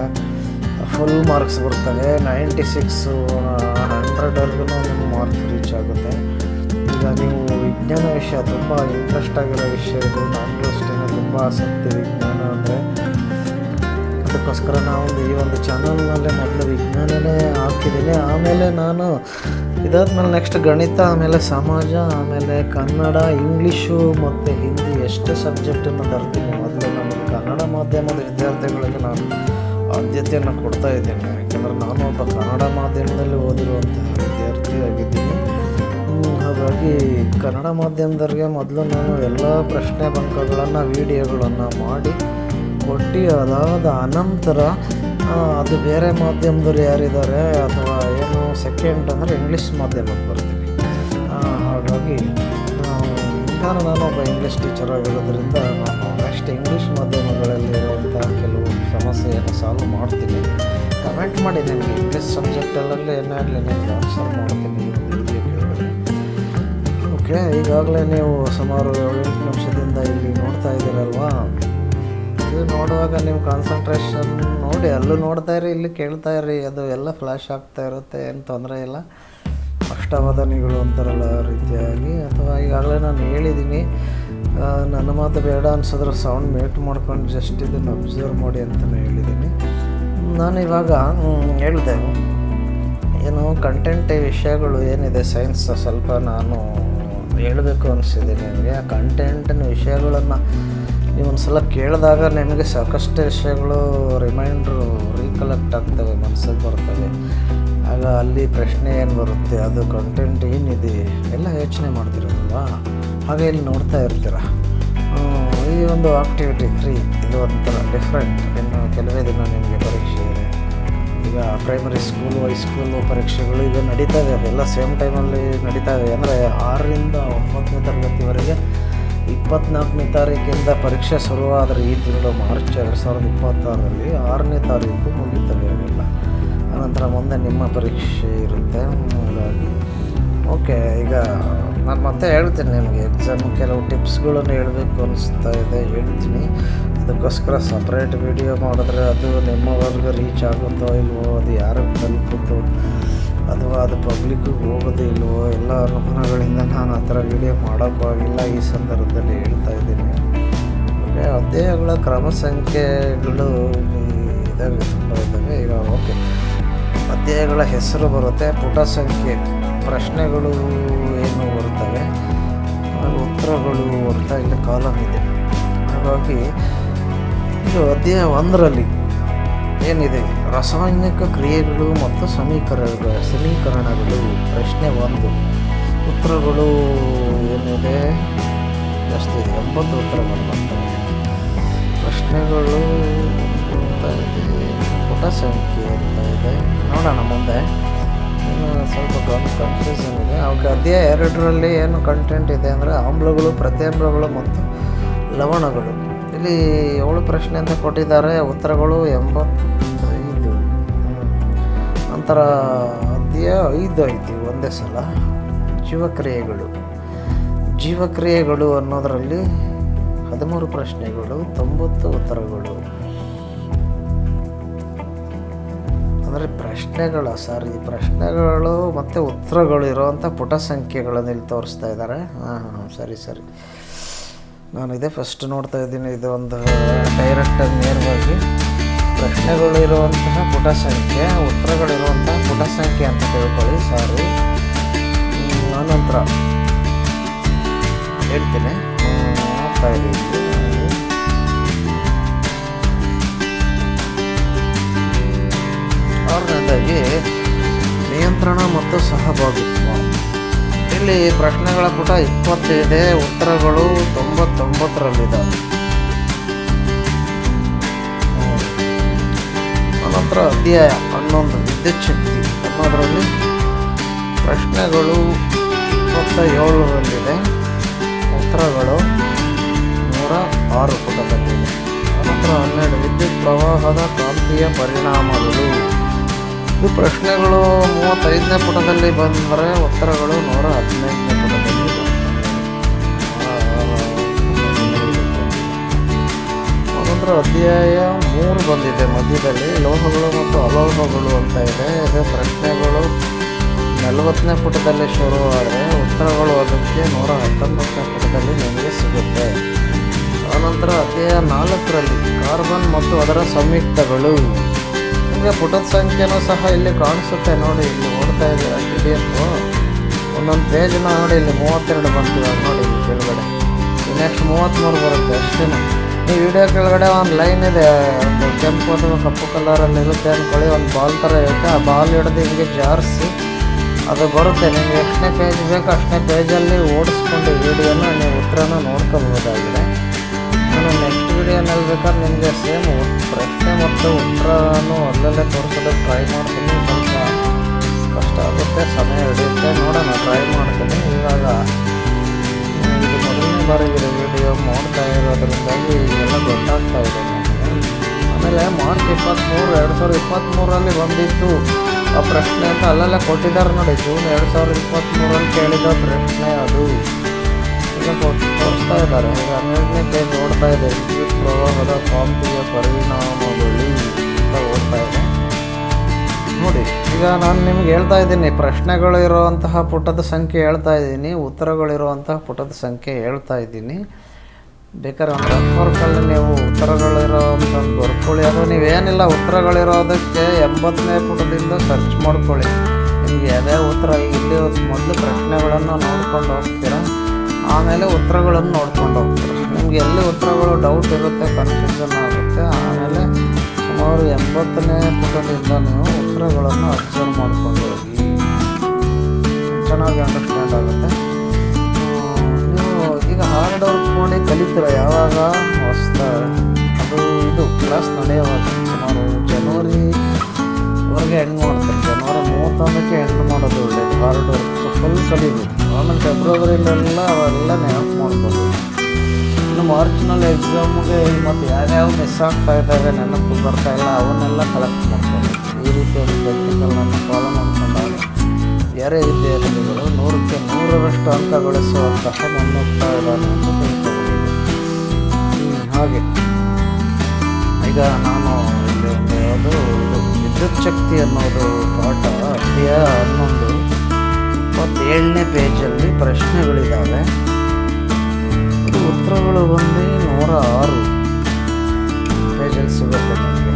ಫುಲ್ ಮಾರ್ಕ್ಸ್ ಬರ್ತವೆ, 96, 100ವರೆಗೂ ನಿಮ್ಮ ಮಾರ್ಕ್ಸ್ ರೀಚ್ ಆಗುತ್ತೆ. ಈಗ ನೀವು ವಿಜ್ಞಾನ ವಿಷಯ ತುಂಬ ಇಂಟ್ರೆಸ್ಟ್ ಆಗಿರೋ ವಿಷಯ ಇದು. ನನಗೂ ಅಷ್ಟೇ ತುಂಬ ಆಸಕ್ತಿ ವಿಜ್ಞಾನ ಅಂದರೆ. ಅದಕ್ಕೋಸ್ಕರ ಈ ಒಂದು ಚಾನಲ್ನಲ್ಲೇ ಮೊದಲು ವಿಜ್ಞಾನನೇ ಹಾಕಿದ್ದೀನಿ. ಆಮೇಲೆ ನಾನು ಇದಾದ್ಮೇಲೆ ನೆಕ್ಸ್ಟ್ ಗಣಿತ, ಆಮೇಲೆ ಸಮಾಜ, ಆಮೇಲೆ ಕನ್ನಡ, ಇಂಗ್ಲೀಷು ಮತ್ತು ಹಿಂದಿ ಎಷ್ಟು ಸಬ್ಜೆಕ್ಟನ್ನು ತರ್ತೀನಿ. ಮೊದಲು ನಮಗೆ ಕನ್ನಡ ಮಾಧ್ಯಮದ ವಿದ್ಯಾರ್ಥಿಗಳಿಗೆ ನಾನು ಆದ್ಯತೆಯನ್ನು ಕೊಡ್ತಾ ಇದ್ದೇನೆ. ಯಾಕೆಂದರೆ ನಾನು ಒಬ್ಬ ಕನ್ನಡ ಮಾಧ್ಯಮದಲ್ಲಿ ಓದಿರುವಂತಹ ವಿದ್ಯಾರ್ಥಿ ಆಗಿದ್ದೀನಿ. ಹಾಗಾಗಿ ಕನ್ನಡ ಮಾಧ್ಯಮದವ್ರಿಗೆ ಮೊದಲು ನಾನು ಎಲ್ಲ ಪ್ರಶ್ನೆ ಬಂಕಗಳನ್ನು ವಿಡಿಯೋಗಳನ್ನು ಮಾಡಿ ಕೊಟ್ಟು, ಅದಾದ ಅನಂತರ ಅದು ಬೇರೆ ಮಾಧ್ಯಮದವ್ರು ಯಾರಿದ್ದಾರೆ ಅಥವಾ ಏನು ಸೆಕೆಂಡ್ ಅಂದರೆ ಇಂಗ್ಲೀಷ್ ಮಾಧ್ಯಮಕ್ಕೆ ಬರ್ತೀನಿ. ಹಾಗಾಗಿ ನಾನೊಬ್ಬ ಇಂಗ್ಲೀಷ್ ಟೀಚರ್ ಆಗಿರೋದ್ರಿಂದ ನಾನು ನೆಕ್ಸ್ಟ್ ಇಂಗ್ಲೀಷ್ ಮಾಧ್ಯಮಗಳಲ್ಲಿರುವಂಥ ಕೆಲವು ಸಮಸ್ಯೆಯನ್ನು ಸಾಲ್ವ್ ಮಾಡ್ತೀನಿ. ಕಮೆಂಟ್ ಮಾಡಿ, ನಿಮಗೆ ಇಂಗ್ಲೀಷ್ ಸಬ್ಜೆಕ್ಟಲ್ಲಿ ಏನಾಗಲಿ ನಿಮಗೆ ಆನ್ಸರ್ ಮಾಡ್ತೀನಿ. ಓಕೆ, ಈಗಾಗಲೇ ನೀವು ಸುಮಾರು 7-8 ನಿಮಿಷದಿಂದ ಇಲ್ಲಿ ನೋಡ್ತಾ ಇದ್ದೀರಲ್ವಾ. ಇದು ನೋಡುವಾಗ ನೀವು ಕಾನ್ಸಂಟ್ರೇಷನ್ ನೋಡಿ, ಅಲ್ಲೂ ನೋಡ್ತಾ ಇರಿ, ಇಲ್ಲಿ ಕೇಳ್ತಾ ಇರಿ. ಅದು ಎಲ್ಲ ಫ್ಲ್ಯಾಶ್ ಆಗ್ತಾ ಇರುತ್ತೆ, ಏನು ತೊಂದರೆ ಇಲ್ಲ. ಅಷ್ಟವಾದನಿಗಳು ಅಂತಾರಲ್ಲ ರೀತಿಯಾಗಿ. ಅಥವಾ ಈಗಾಗಲೇ ನಾನು ಹೇಳಿದ್ದೀನಿ, ನನ್ನ ಮಾತು ಬೇಡ ಅನ್ಸಿದ್ರೆ ಸೌಂಡ್ ಮ್ಯೂಟ್ ಮಾಡ್ಕೊಂಡು ಜಸ್ಟ್ ಇದನ್ನು ಅಬ್ಸರ್ವ್ ಮಾಡಿ ಅಂತಲೇ ಹೇಳಿದ್ದೀನಿ. ನಾನು ಇವಾಗ ಹೇಳಿದೆ ಏನು ಕಂಟೆಂಟ್ ವಿಷಯಗಳು ಏನಿದೆ ಸೈನ್ಸ್ ಸ್ವಲ್ಪ ನಾನು ಹೇಳಬೇಕು ಅನಿಸಿದೆ ನಿಮಗೆ. ಆ ಕಂಟೆಂಟಿನ ವಿಷಯಗಳನ್ನು ನೀವು ಒಂದು ಸಲ ಕೇಳಿದಾಗ ನಿಮಗೆ ಸಾಕಷ್ಟು ವಿಷಯಗಳು ರೀಕಲೆಕ್ಟ್ ಆಗ್ತವೆ, ಮನಸ್ಸಿಗೆ ಬರ್ತವೆ. ಆಗ ಅಲ್ಲಿ ಪ್ರಶ್ನೆ ಏನು ಬರುತ್ತೆ, ಅದು ಕಂಟೆಂಟ್ ಏನಿದೆ ಎಲ್ಲ ಯೋಚನೆ ಮಾಡ್ತಿರೋದಲ್ವಾ. ಹಾಗೆ ಇಲ್ಲಿ ನೋಡ್ತಾ ಇರ್ತೀರ. ಈ ಒಂದು ಆಕ್ಟಿವಿಟಿ ಫ್ರೀ, ಇದು ಒಂಥರ ಡಿಫ್ರೆಂಟ್. ಇನ್ನು ಕೆಲವೇ ದಿನ ನಿಮಗೆ ಪರೀಕ್ಷೆ ಇದೆ. ಈಗ ಪ್ರೈಮರಿ ಸ್ಕೂಲು, ಹೈಸ್ಕೂಲು ಪರೀಕ್ಷೆಗಳು ಈಗ ನಡೀತವೆ. ಅವೆಲ್ಲ ಸೇಮ್ ಟೈಮಲ್ಲಿ ನಡೀತವೆ. ಅಂದರೆ 6ರಿಂದ 9ನೇ ತರಗತಿವರೆಗೆ 24ನೇ ತಾರೀಕಿಂದ ಪರೀಕ್ಷೆ ಶುರುವಾದರೆ ಈ ತಿಂಗಳು ಮಾರ್ಚ್ 2026ರಲ್ಲಿ 6ನೇ ತಾರೀಕು ಮುಗಿತವೆ ಅವೆಲ್ಲ. ಆನಂತರ ಮುಂದೆ ನಿಮ್ಮ ಪರೀಕ್ಷೆ ಇರುತ್ತೆ. ಹಾಗಾಗಿ ಓಕೆ, ಈಗ ನಾನು ಮತ್ತೆ ಹೇಳ್ತೀನಿ ನಿಮಗೆ ಎಕ್ಸಾಮ್ ಕೆಲವು ಟಿಪ್ಸ್ಗಳನ್ನು ಹೇಳಬೇಕು ಅನಿಸ್ತಾ ಇದೆ, ಹೇಳ್ತೀನಿ. ಅದಕ್ಕೋಸ್ಕರ ಸಪ್ರೇಟ್ ವಿಡಿಯೋ ಮಾಡಿದ್ರೆ ಅದು ನಿಮ್ಮವರೆಗೆ ರೀಚ್ ಆಗುತ್ತೋ ಇಲ್ವೋ, ಅದು ಯಾರಿಗೆ ತಲುಪುತ್ತೋ ಅಥವಾ ಅದು ಪಬ್ಲಿಕ್ಕಿಗೆ ಹೋಗೋದೇ ಇಲ್ವೋ, ಎಲ್ಲ ಅನುಮಾನಗಳಿಂದ ನಾನು ಆ ಥರ ವಿಡಿಯೋ ಮಾಡೋಕ್ಕಾಗಿಲ್ಲ. ಈ ಸಂದರ್ಭದಲ್ಲಿ ಹೇಳ್ತಾ ಇದ್ದೀನಿ. ಓಕೆ, ಅಧ್ಯಾಯಗಳ ಕ್ರಮ ಸಂಖ್ಯೆಗಳು ಇದ್ದಾವೆ, ತುಂಬ ಇದ್ದಾವೆ. ಈಗ ಓಕೆ, ಅಧ್ಯಾಯಗಳ ಹೆಸರು ಬರುತ್ತೆ, ಪುಟ ಸಂಖ್ಯೆ, ಪ್ರಶ್ನೆಗಳು ಏನು ಬರ್ತವೆ, ಉತ್ತರಗಳು ಬರ್ತಾ ಇಲ್ಲಿ ಕಾಲಮ್ ಇದೆ. ಹಾಗಾಗಿ ಇದು ಅಧ್ಯಾಯ 1ರಲ್ಲಿ ಏನಿದೆ, ರಾಸಾಯನಿಕ ಕ್ರಿಯೆಗಳು ಮತ್ತು ಸಮೀಕರಣಗಳು. ಪ್ರಶ್ನೆ 1, ಉತ್ತರಗಳು ಏನಿದೆ, ಎಷ್ಟಿದೆ, 80 ಉತ್ತರಗಳು ಬರ್ತವೆ. ಪ್ರಶ್ನೆಗಳು ಅಂತ ಇದೆ, ಪುಟ ಸಂಖ್ಯೆ ಅಂತ ಇದೆ. ನೋಡೋಣ ಮುಂದೆ. ಇನ್ನು ಸ್ವಲ್ಪ ಕನ್ಫ್ಯೂಷನ್ ಇದೆ. ಅವಾಗ ಅಧ್ಯಾಯ 2ರಲ್ಲಿ ಏನು ಕಂಟೆಂಟ್ ಇದೆ ಅಂದರೆ ಆಮ್ಲಗಳು, ಪ್ರತ್ಯಾಮ್ಲಗಳು ಮತ್ತು ಲವಣಗಳು. ಇಲ್ಲಿ 7 ಪ್ರಶ್ನೆ ಅಂತ ಕೊಟ್ಟಿದ್ದಾರೆ, ಉತ್ತರಗಳು 85. ನಂತರ ಅಧ್ಯಾಯ 5 ಐತಿ ಒಂದೇ ಸಲ, ಜೀವಕ್ರಿಯೆಗಳು ಅನ್ನೋದರಲ್ಲಿ 13 ಪ್ರಶ್ನೆಗಳು, 90 ಉತ್ತರಗಳು. ಅಂದರೆ ಪ್ರಶ್ನೆಗಳು ಮತ್ತು ಉತ್ತರಗಳು ಇರೋವಂಥ ಪುಟ ಸಂಖ್ಯೆಗಳನ್ನು ಇಲ್ಲಿ ತೋರಿಸ್ತಾ ಇದ್ದಾರೆ. ಸರಿ, ನಾನು ಇದೇ ಫಸ್ಟ್ ನೋಡ್ತಾ ಇದ್ದೀನಿ. ಇದು ಒಂದು ಡೈರೆಕ್ಟಾಗಿ ನೇರವಾಗಿ ಪ್ರಶ್ನೆಗಳು ಇರುವಂತಹ ಪುಟ ಸಂಖ್ಯೆ, ಉತ್ತರಗಳಿರುವಂತಹ ಪುಟ ಸಂಖ್ಯೆ ಅಂತ ತಿಳ್ಕೊಳ್ಳಿ. ಸಾರಿ, ಆನಂತರ ಹೇಳ್ತೀನಿ. ನೋಡ್ತಾ ಇದ್ದೀವಿ. ಆರನೇದಾಗಿ ನಿಯಂತ್ರಣ ಮತ್ತು ಸಹಭಾಗಿತ್ವ. ಇಲ್ಲಿ ಪ್ರಶ್ನೆಗಳ ಪುಟ 20 ಇದೆ, ಉತ್ತರಗಳು 99ರಲ್ಲಿದ್ದಾವೆ. ಅನಂತರ ಅಧ್ಯಾಯ 11 ವಿದ್ಯುತ್ ಶಕ್ತಿ ಅನ್ನೋದರಲ್ಲಿ ಪ್ರಶ್ನೆಗಳು 27ರಲ್ಲಿದೆ, ಉತ್ತರಗಳು 106 ಪುಟದಲ್ಲಿದೆ. ಅನಂತರ 12 ವಿದ್ಯುತ್ ಪ್ರವಾಹದ ಕಾಂತೀಯ ಪರಿಣಾಮಗಳು. ಇದು ಪ್ರಶ್ನೆಗಳು 35ನೇ ಪುಟದಲ್ಲಿ ಬಂದರೆ ಉತ್ತರಗಳು 115ನೇ ಪುಟದಲ್ಲಿ ಅನಂತರ ಅಧ್ಯಾಯ 3 ಬಂದಿದೆ ಮಧ್ಯದಲ್ಲಿ, ಲೋಹಗಳು ಮತ್ತು ಅಲೋಹಗಳು ಅಂತ ಇದೆ. ಇದು ಪ್ರಶ್ನೆಗಳು 40ನೇ ಪುಟದಲ್ಲಿ ಶುರುವಾದರೆ ಉತ್ತರಗಳು ಅದಕ್ಕೆ 119ನೇ ಪುಟದಲ್ಲಿ ನಿಮಗೆ ಸಿಗುತ್ತೆ. ಆನಂತರ ಅಧ್ಯಾಯ 4ರಲ್ಲಿ ಕಾರ್ಬನ್ ಮತ್ತು ಅದರ ಸಂಯುಕ್ತಗಳು. ನಿಮಗೆ ಪುಟದ ಸಂಖ್ಯೆನೂ ಸಹ ಇಲ್ಲಿ ಕಾಣಿಸುತ್ತೆ ನೋಡಿ, ಇಲ್ಲಿ ಓಡ್ತಾ ಇದ್ದೀರಾ PDF. ಒಂದೊಂದು ಪೇಜ್ನ ನೋಡಿ, ಇಲ್ಲಿ 32 ಬಂತಿದೆ ನೋಡಿ, ಇಲ್ಲಿ ಕೆಳಗಡೆ ನೆಕ್ಸ್ಟ್ 33 ಬರುತ್ತೆ ಅಷ್ಟೇ. ಈ ವಿಡಿಯೋ ಕೆಳಗಡೆ ಒಂದು ಲೈನ್ ಇದೆ, ಒಂದು ಕೆಂಪು ಅಥವಾ ಕಪ್ಪು ಕಲರಲ್ಲಿ ಇರುತ್ತೆ ಅಂದ್ಕೊಳ್ಳಿ, ಒಂದು ಬಾಲ್ ಥರ ಇರುತ್ತೆ. ಆ ಬಾಲ್ ಹಿಡಿದು ಹಿಂಗೆ ಜಾರಿಸಿ ಅದು ಬರುತ್ತೆ. ನಿಮ್ಗೆ ಎಷ್ಟನೇ ಪೇಜ್ ಬೇಕು ಅಷ್ಟನೇ ಪೇಜಲ್ಲಿ ಓಡಿಸ್ಕೊಂಡು ವಿಡಿಯೋನ ನೀವು ಉತ್ತರನ ನೋಡ್ಕೋಬಹುದಾಗಿದೆ. ನಾನು ನೆಕ್ಸ್ಟ್ ವಿಡಿಯೋನಲ್ಲಿ ಬೇಕಾದ್ರೆ ನಿಮಗೆ ಸೇಮ್ ಪ್ರಶ್ನೆ ಮತ್ತು ಉತ್ತರನೂ ಅಲ್ಲಲ್ಲೇ ತೋರಿಸೋದಕ್ಕೆ ಟ್ರೈ ಮಾಡ್ತೀನಿ. ಸ್ವಲ್ಪ ಕಷ್ಟ ಆಗುತ್ತೆ, ಸಮಯ ಹಿಡಿಯುತ್ತೆ, ನೋಡೋಣ, ಟ್ರೈ ಮಾಡ್ತೀನಿ. ಇವಾಗ ಇದು ಮೊದಲನೇ ಬಾರಿಗೆ ವಿಡಿಯೋ ನೋಡ್ತಾ ಇರೋದ್ರಿಂದಾಗಿ ಎಲ್ಲ ಗೊತ್ತಾಗ್ತಾ ಇದೆ ನನಗೆ. ಆಮೇಲೆ ಮಾರ್ಚ್ 23, 2023ರಲ್ಲಿ ಬಂದಿತ್ತು ಆ ಪ್ರಶ್ನೆ ಅಂತ ಅಲ್ಲೆಲ್ಲ ಕೊಟ್ಟಿದ್ದಾರೆ ನೋಡಿ. ಜೂನ್ 2023ರಲ್ಲಿ ಕೇಳಿದ ಪ್ರಶ್ನೆ ಅದು ಈಗ ತೋರಿಸ್ತಾ ಇದ್ದಾರೆ. ಈಗ 12ನೇ ಪೇಜ್ ಓಡ್ತಾ ಇದೆ, ವಿದ್ಯುತ್ ಪ್ರವಾಹದ ಕಾಂತೀಯ ಪರಿಣಾಮಗಳು ಅಂತ ಓಡ್ತಾ ಇದೆ ನೋಡಿ. ಈಗ ನಾನು ನಿಮ್ಗೆ ಹೇಳ್ತಾ ಇದ್ದೀನಿ, ಪ್ರಶ್ನೆಗಳು ಇರುವಂತಹ ಪುಟದ ಸಂಖ್ಯೆ ಹೇಳ್ತಾ ಇದ್ದೀನಿ, ಉತ್ತರಗಳಿರುವಂತಹ ಪುಟದ ಸಂಖ್ಯೆ ಹೇಳ್ತಾ ಇದ್ದೀನಿ. ಬೇಕಾದ್ರೆ ಒಂದು ರಫ್ ವರ್ಕಲ್ಲಿ ನೀವು ಉತ್ತರಗಳಿರೋವಂಥದ್ದು ಬರ್ಕೊಳ್ಳಿ. ಅದು ನೀವೇನಿಲ್ಲ, ಉತ್ತರಗಳಿರೋದಕ್ಕೆ 80ನೇ ಪುಟದಿಂದ ಸರ್ಚ್ ಮಾಡ್ಕೊಳ್ಳಿ. ನಿಮಗೆ ಅದೇ ಉತ್ತರ ಇಲ್ಲಿ ಮೊದಲು ಪ್ರಶ್ನೆಗಳನ್ನು ನೋಡ್ಕೊಂಡು ಹೋಗ್ತೀರಾ. ಆಮೇಲೆ ಉತ್ತರಗಳನ್ನು ನೋಡ್ಕೊಂಡು ಹೋಗ್ತಾರೆ. ನಿಮಗೆ ಎಲ್ಲಿ ಉತ್ತರಗಳು ಡೌಟ್ ಇರುತ್ತೆ, ಕನ್ಫ್ಯೂಷನ್ ಆಗುತ್ತೆ, ಆಮೇಲೆ ಸುಮಾರು 80ನೇ ಪುಟದಿಂದ ನೀವು ಉತ್ತರಗಳನ್ನು ಅಬ್ಸರ್ವ್ ಮಾಡ್ಕೊಂಡು ಹೋಗಿ ಚೆನ್ನಾಗಿ ಅಂಡರ್ಸ್ಟ್ಯಾಂಡ್ ಆಗುತ್ತೆ. ನೀವು ಈಗ ಹಾರ್ಡ್ ವರ್ಕ್ ಮಾಡಿ ಕಲಿತೀರ ಯಾವಾಗ ಅದು ಇದು ಕ್ಲಾಸ್ ನಡೆಯುವಾಗ ಸುಮಾರು ಜನವರಿವರೆಗೆ ಎಂಡ್ ಮಾಡ್ತಾರೆ. ಜನವರಿ 31ಕ್ಕೆ ಎಂಡ್ ಮಾಡೋದು ಒಳ್ಳೆಯದು. ಹಾರ್ಡ್ ವರ್ಕ್ ಫುಲ್ ಕಲಿಬೇಕು. ಆಮೇಲೆ ಫೆಬ್ರವರಿಲೆಲ್ಲ ಅವೆಲ್ಲ ನೆನಪು ಮಾಡ್ಬೋದು. ಇನ್ನು ಮಾರ್ಚ್ನಲ್ಲಿ ಎಕ್ಸಾಮ್ಗೆ ಮತ್ತು ಯಾವ್ಯಾವ ಮಿಸ್ ಆಗ್ತಾ ಇದ್ದಾವೆ, ನೆನಪು ಬರ್ತಾಯಿಲ್ಲ, ಅವನ್ನೆಲ್ಲ ಕಲೆಕ್ಟ್ ಮಾಡ್ಬೋದು. ಈ ರೀತಿ ಒಂದು ಟೆಕ್ನಿಕಲ್ನನ್ನು ಫಾಲೋ ಮಾಡ್ಕೊಂಡಾಗ ಯಾರೇ ವಿದ್ಯಾರ್ಥಿಗಳು 100ಕ್ಕೆ 100ರಷ್ಟು ಅಂಕ ಗಳಿಸುವಂತಹ ಮುನ್ನುಗ್ತಾ ಇದ್ದಾರೆ ಅಂತ ತಿಳ್ಕೊಬೋದು. ಹಾಗೆ ಈಗ ನಾನು ಇಲ್ಲಿ ಒಂದು ಯಾವುದು ಇದು ವಿದ್ಯುತ್ ಶಕ್ತಿ ಅನ್ನೋದು ಪಾಠ ಅಧ್ಯಾಯ 11 27ನೇ ಪೇಜಲ್ಲಿ ಪ್ರಶ್ನೆಗಳಿದ್ದಾವೆ. ಇದು ಉತ್ತರಗಳು ಬಂದು 106 ಪೇಜಲ್ಲಿ ಸಿಗುತ್ತೆ ನಮಗೆ.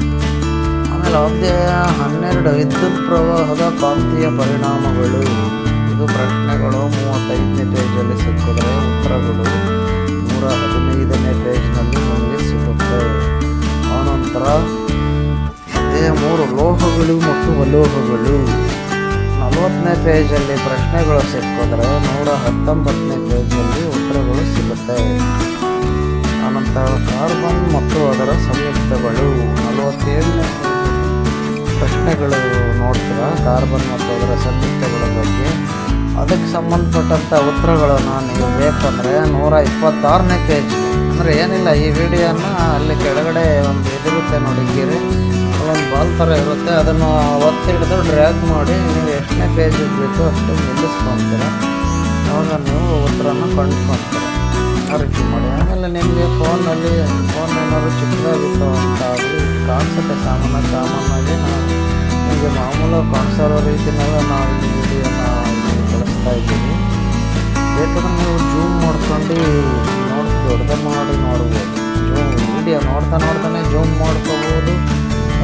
ಆಮೇಲೆ ಅಧ್ಯಾಯ 12 ವಿದ್ಯುತ್ ಪ್ರವಾಹದ ಕಾಂತೀಯ ಪರಿಣಾಮಗಳು. ಇದು ಪ್ರಶ್ನೆಗಳು 35ನೇ ಪೇಜಲ್ಲಿ ಸಿಕ್ಕಿದ್ರೆ ಉತ್ತರಗಳು 115ನೇ ಪೇಜ್ನಲ್ಲಿ ನಮಗೆ ಸಿಗುತ್ತೆ. ಆನಂತರ ಅಧ್ಯಾಯ 3 ಲೋಹಗಳು ಮತ್ತು ಅಲೋಹಗಳು 40ನೇ ಪೇಜಲ್ಲಿ ಪ್ರಶ್ನೆಗಳು ಸಿಕ್ಕಿದ್ರೆ 119ನೇ ಪೇಜಲ್ಲಿ ಉತ್ತರಗಳು ಸಿಗುತ್ತೆ. ಆನಂತರ ಕಾರ್ಬನ್ ಮತ್ತು ಅದರ ಸಂಯುಕ್ತಗಳು 47ನೇ ಪ್ರಶ್ನೆಗಳು ನೋಡ್ತೀರಾ. ಕಾರ್ಬನ್ ಮತ್ತು ಅದರ ಸಂಯುಕ್ತಗಳ ಬಗ್ಗೆ ಅದಕ್ಕೆ ಸಂಬಂಧಪಟ್ಟಂಥ ಉತ್ತರಗಳನ್ನು ನೀವು ಬೇಕಂದರೆ 126ನೇ ಪೇಜ್. ಅಂದರೆ ಏನಿಲ್ಲ, ಈ ವಿಡಿಯೋನ ಅಲ್ಲಿ ಕೆಳಗಡೆ ಒಂದು ಇದಿರುತ್ತೆ ನೋಡಿ, ಗೆರೆ ಒಂದು ಬಾಲ್ ಥರ ಇರುತ್ತೆ, ಅದನ್ನು ಒತ್ತಿ ಹಿಡಿದು ಡ್ರ್ಯಾಗ್ ಮಾಡಿ ನೀವು ಎಷ್ಟನೇ ಪೇಜಿಗೆ ಬೇಕು ಅಷ್ಟು ನಿಲ್ಲಿಸ್ಕೊತೀರ. ಆವಾಗ ನೀವು ಉತ್ತರನ ಕಂಡುಕೊತೀರ. ಆ ರೀತಿ ಮಾಡಿ. ಆಮೇಲೆ ನಿಮಗೆ ಫೋನ್ ಏನಾದರೂ ಚಿಕ್ಕದಾಗಿತ್ತು ಅಂತ ಆಗಲಿ ಕಾಣಿಸುತ್ತೆ. ಸಾಮಾನ್ಯವಾಗಿ ನಾವು ನಿಮಗೆ ಮಾಮೂಲಾಗಿ ಕಾಣಿಸೋ ರೀತಿಯಲ್ಲ ನಾವು ಈ ವಿಡಿಯೋನ ಕಳಿಸ್ತಾ ಇದ್ದೀವಿ. ಬೇಕಾದ್ರೆ ನೀವು ಜೂಮ್ ಮಾಡ್ಕೊಂಡು ದೊಡ್ಡದು ಮಾಡಿ ನೋಡ್ಬೋದು. ವಿಡಿಯೋ ನೋಡ್ತಾನೆ ಜೂಮ್ ಮಾಡ್ಕೋಬೋದು.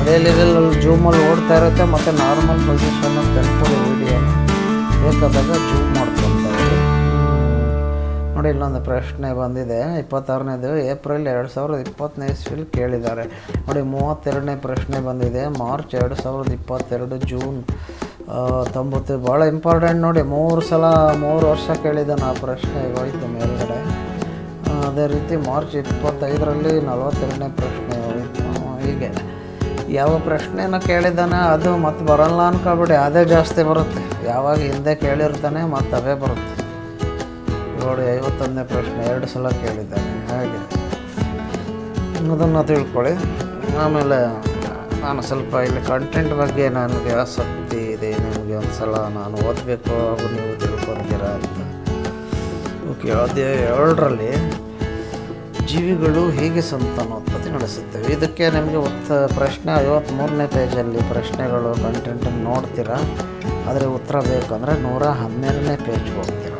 ಅದೇ ಲೆವೆಲಲ್ಲಿ ಜೂಮಲ್ಲಿ ಓಡ್ತಾ ಇರುತ್ತೆ, ಮತ್ತು ನಾರ್ಮಲ್ ಪೊಸಿಷನಲ್ಲಿ ತೆಗೆದುಕೊಳ್ಳಿ ವಿಡಿಯೋನ. ಬೇಕಾದಾಗ ಜೂಮ್ ಮಾಡ್ಕೊತಾರೆ ನೋಡಿ. ಇಲ್ಲೊಂದು ಪ್ರಶ್ನೆ ಬಂದಿದೆ 26ನೇದು ಏಪ್ರಿಲ್ 2020ನೇ ಇಸ್ವಿಲಿ ಕೇಳಿದ್ದಾರೆ ನೋಡಿ. 32ನೇ ಪ್ರಶ್ನೆ ಬಂದಿದೆ ಮಾರ್ಚ್ 2022 ಜೂನ್ 90. ಭಾಳ ಇಂಪಾರ್ಟೆಂಟ್ ನೋಡಿ. 3 ವರ್ಷ ಕೇಳಿದ್ದಾನೆ ಆ ಪ್ರಶ್ನೆ, ಹೋಯ್ತು ಮೇಲ್ಗಡೆ. ಅದೇ ರೀತಿ ಮಾರ್ಚ್ 25ರಲ್ಲಿ 42ನೇ ಪ್ರಶ್ನೆ ಹೋಯಿತು. ಹೀಗೆ ಯಾವ ಪ್ರಶ್ನೆನ ಕೇಳಿದ್ದಾನೆ ಅದು ಮತ್ತೆ ಬರಲ್ಲ ಅನ್ಕೊಬಿಡಿ, ಅದೇ ಜಾಸ್ತಿ ಬರುತ್ತೆ. ಯಾವಾಗ ಹಿಂದೆ ಕೇಳಿರ್ತಾನೆ ಮತ್ತು ಅವೇ ಬರುತ್ತೆ. ನೋಡಿ 51ನೇ ಪ್ರಶ್ನೆ 2 ಸಲ ಕೇಳಿದ್ದಾನೆ. ಹಾಗೆ ಅದನ್ನು ತಿಳ್ಕೊಳ್ಳಿ. ಆಮೇಲೆ ನಾನು ಸ್ವಲ್ಪ ಇಲ್ಲಿ ಕಂಟೆಂಟ್ ಬಗ್ಗೆ ನನಗೆ ಆಸಕ್ತಿ ಇದೆ, ನಿಮಗೆ ಒಂದು ಸಲ ನಾನು ಓದಬೇಕು ಹಾಗೂ ನೀವು ತಿಳ್ಕೊತೀರ ಅಂತ. ಓಕೆ, ಅಧ್ಯಾಯ 2ರಲ್ಲಿ ಜೀವಿಗಳು ಹೇಗೆ ಸಂತಾನೋತ್ಪತ್ತಿ ನಡೆಸುತ್ತವೆ. ಇದಕ್ಕೆ ನಿಮಗೆ ಪ್ರಶ್ನೆ 53ನೇ ಪೇಜಲ್ಲಿ ಪ್ರಶ್ನೆಗಳು ಕಂಟೆಂಟನ್ನು ನೋಡ್ತೀರಾ. ಆದರೆ ಉತ್ತರ ಬೇಕಂದರೆ 112ನೇ ಪೇಜ್ಗೆ ಹೋಗ್ತೀರ.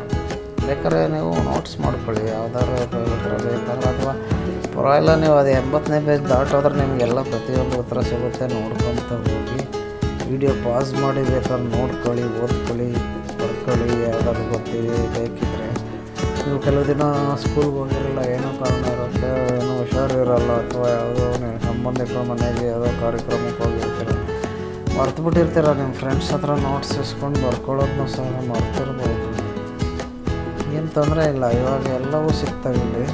ಬೇಕಾದ್ರೆ ನೀವು ನೋಟ್ಸ್ ಮಾಡ್ಕೊಳ್ಳಿ, ಯಾವ್ದಾದ್ರು ಉತ್ತರ ಬೇಕಾದ್ರೆ, ಅಥವಾ ಪರವಾಗಿಲ್ಲ ನೀವು ಅದು 80ನೇ ಪೇಜ್ ದಾಟೋದ್ರೆ ನಿಮಗೆಲ್ಲ ಪ್ರತಿಯೊಂದು ಉತ್ತರ ಸಿಗುತ್ತೆ. ನೋಡ್ಕೊತ ಹೋಗಿ ವಿಡಿಯೋ ಪಾಸ್ ಮಾಡಿ ಬೇಕಾದ್ರೆ ನೋಡ್ಕೊಳ್ಳಿ, ಓದ್ಕೊಳ್ಳಿ, ಬರ್ಕೊಳ್ಳಿ. ಯಾವ್ದಾದ್ರು ಬೇಕಿದ್ರೆ ನೀವು ಕೆಲವು ದಿನ ಸ್ಕೂಲ್ಗೆ ಹೋಗಿರಲ್ಲ, ಏನೋ ಕಾರಣ ಇರುತ್ತೆ, ಏನೋ ಹುಷಾರಿರಲ್ಲ, ಅಥವಾ ಯಾವುದೋ ಸಂಬಂಧಿಕರ ಮನೆಗೆ ಯಾವುದೋ ಕಾರ್ಯಕ್ರಮಕ್ಕೆ ಹೋಗಿರ್ತೀರ, ಮರ್ತುಬಿಟ್ಟಿರ್ತೀರ. ನಿಮ್ಮ ಫ್ರೆಂಡ್ಸ್ ಹತ್ರ ನೋಟ್ಸ್ ಇಸ್ಕೊಂಡು ಬರ್ಕೊಳ್ಳೋದನ್ನ ಸಹ ಮರ್ತಿರ್ಬೋದು. ಏನು ತೊಂದರೆ ಇಲ್ಲ, ಇವಾಗ ಎಲ್ಲವೂ ಸಿಗ್ತವೆ ಇಲ್ಲಿ.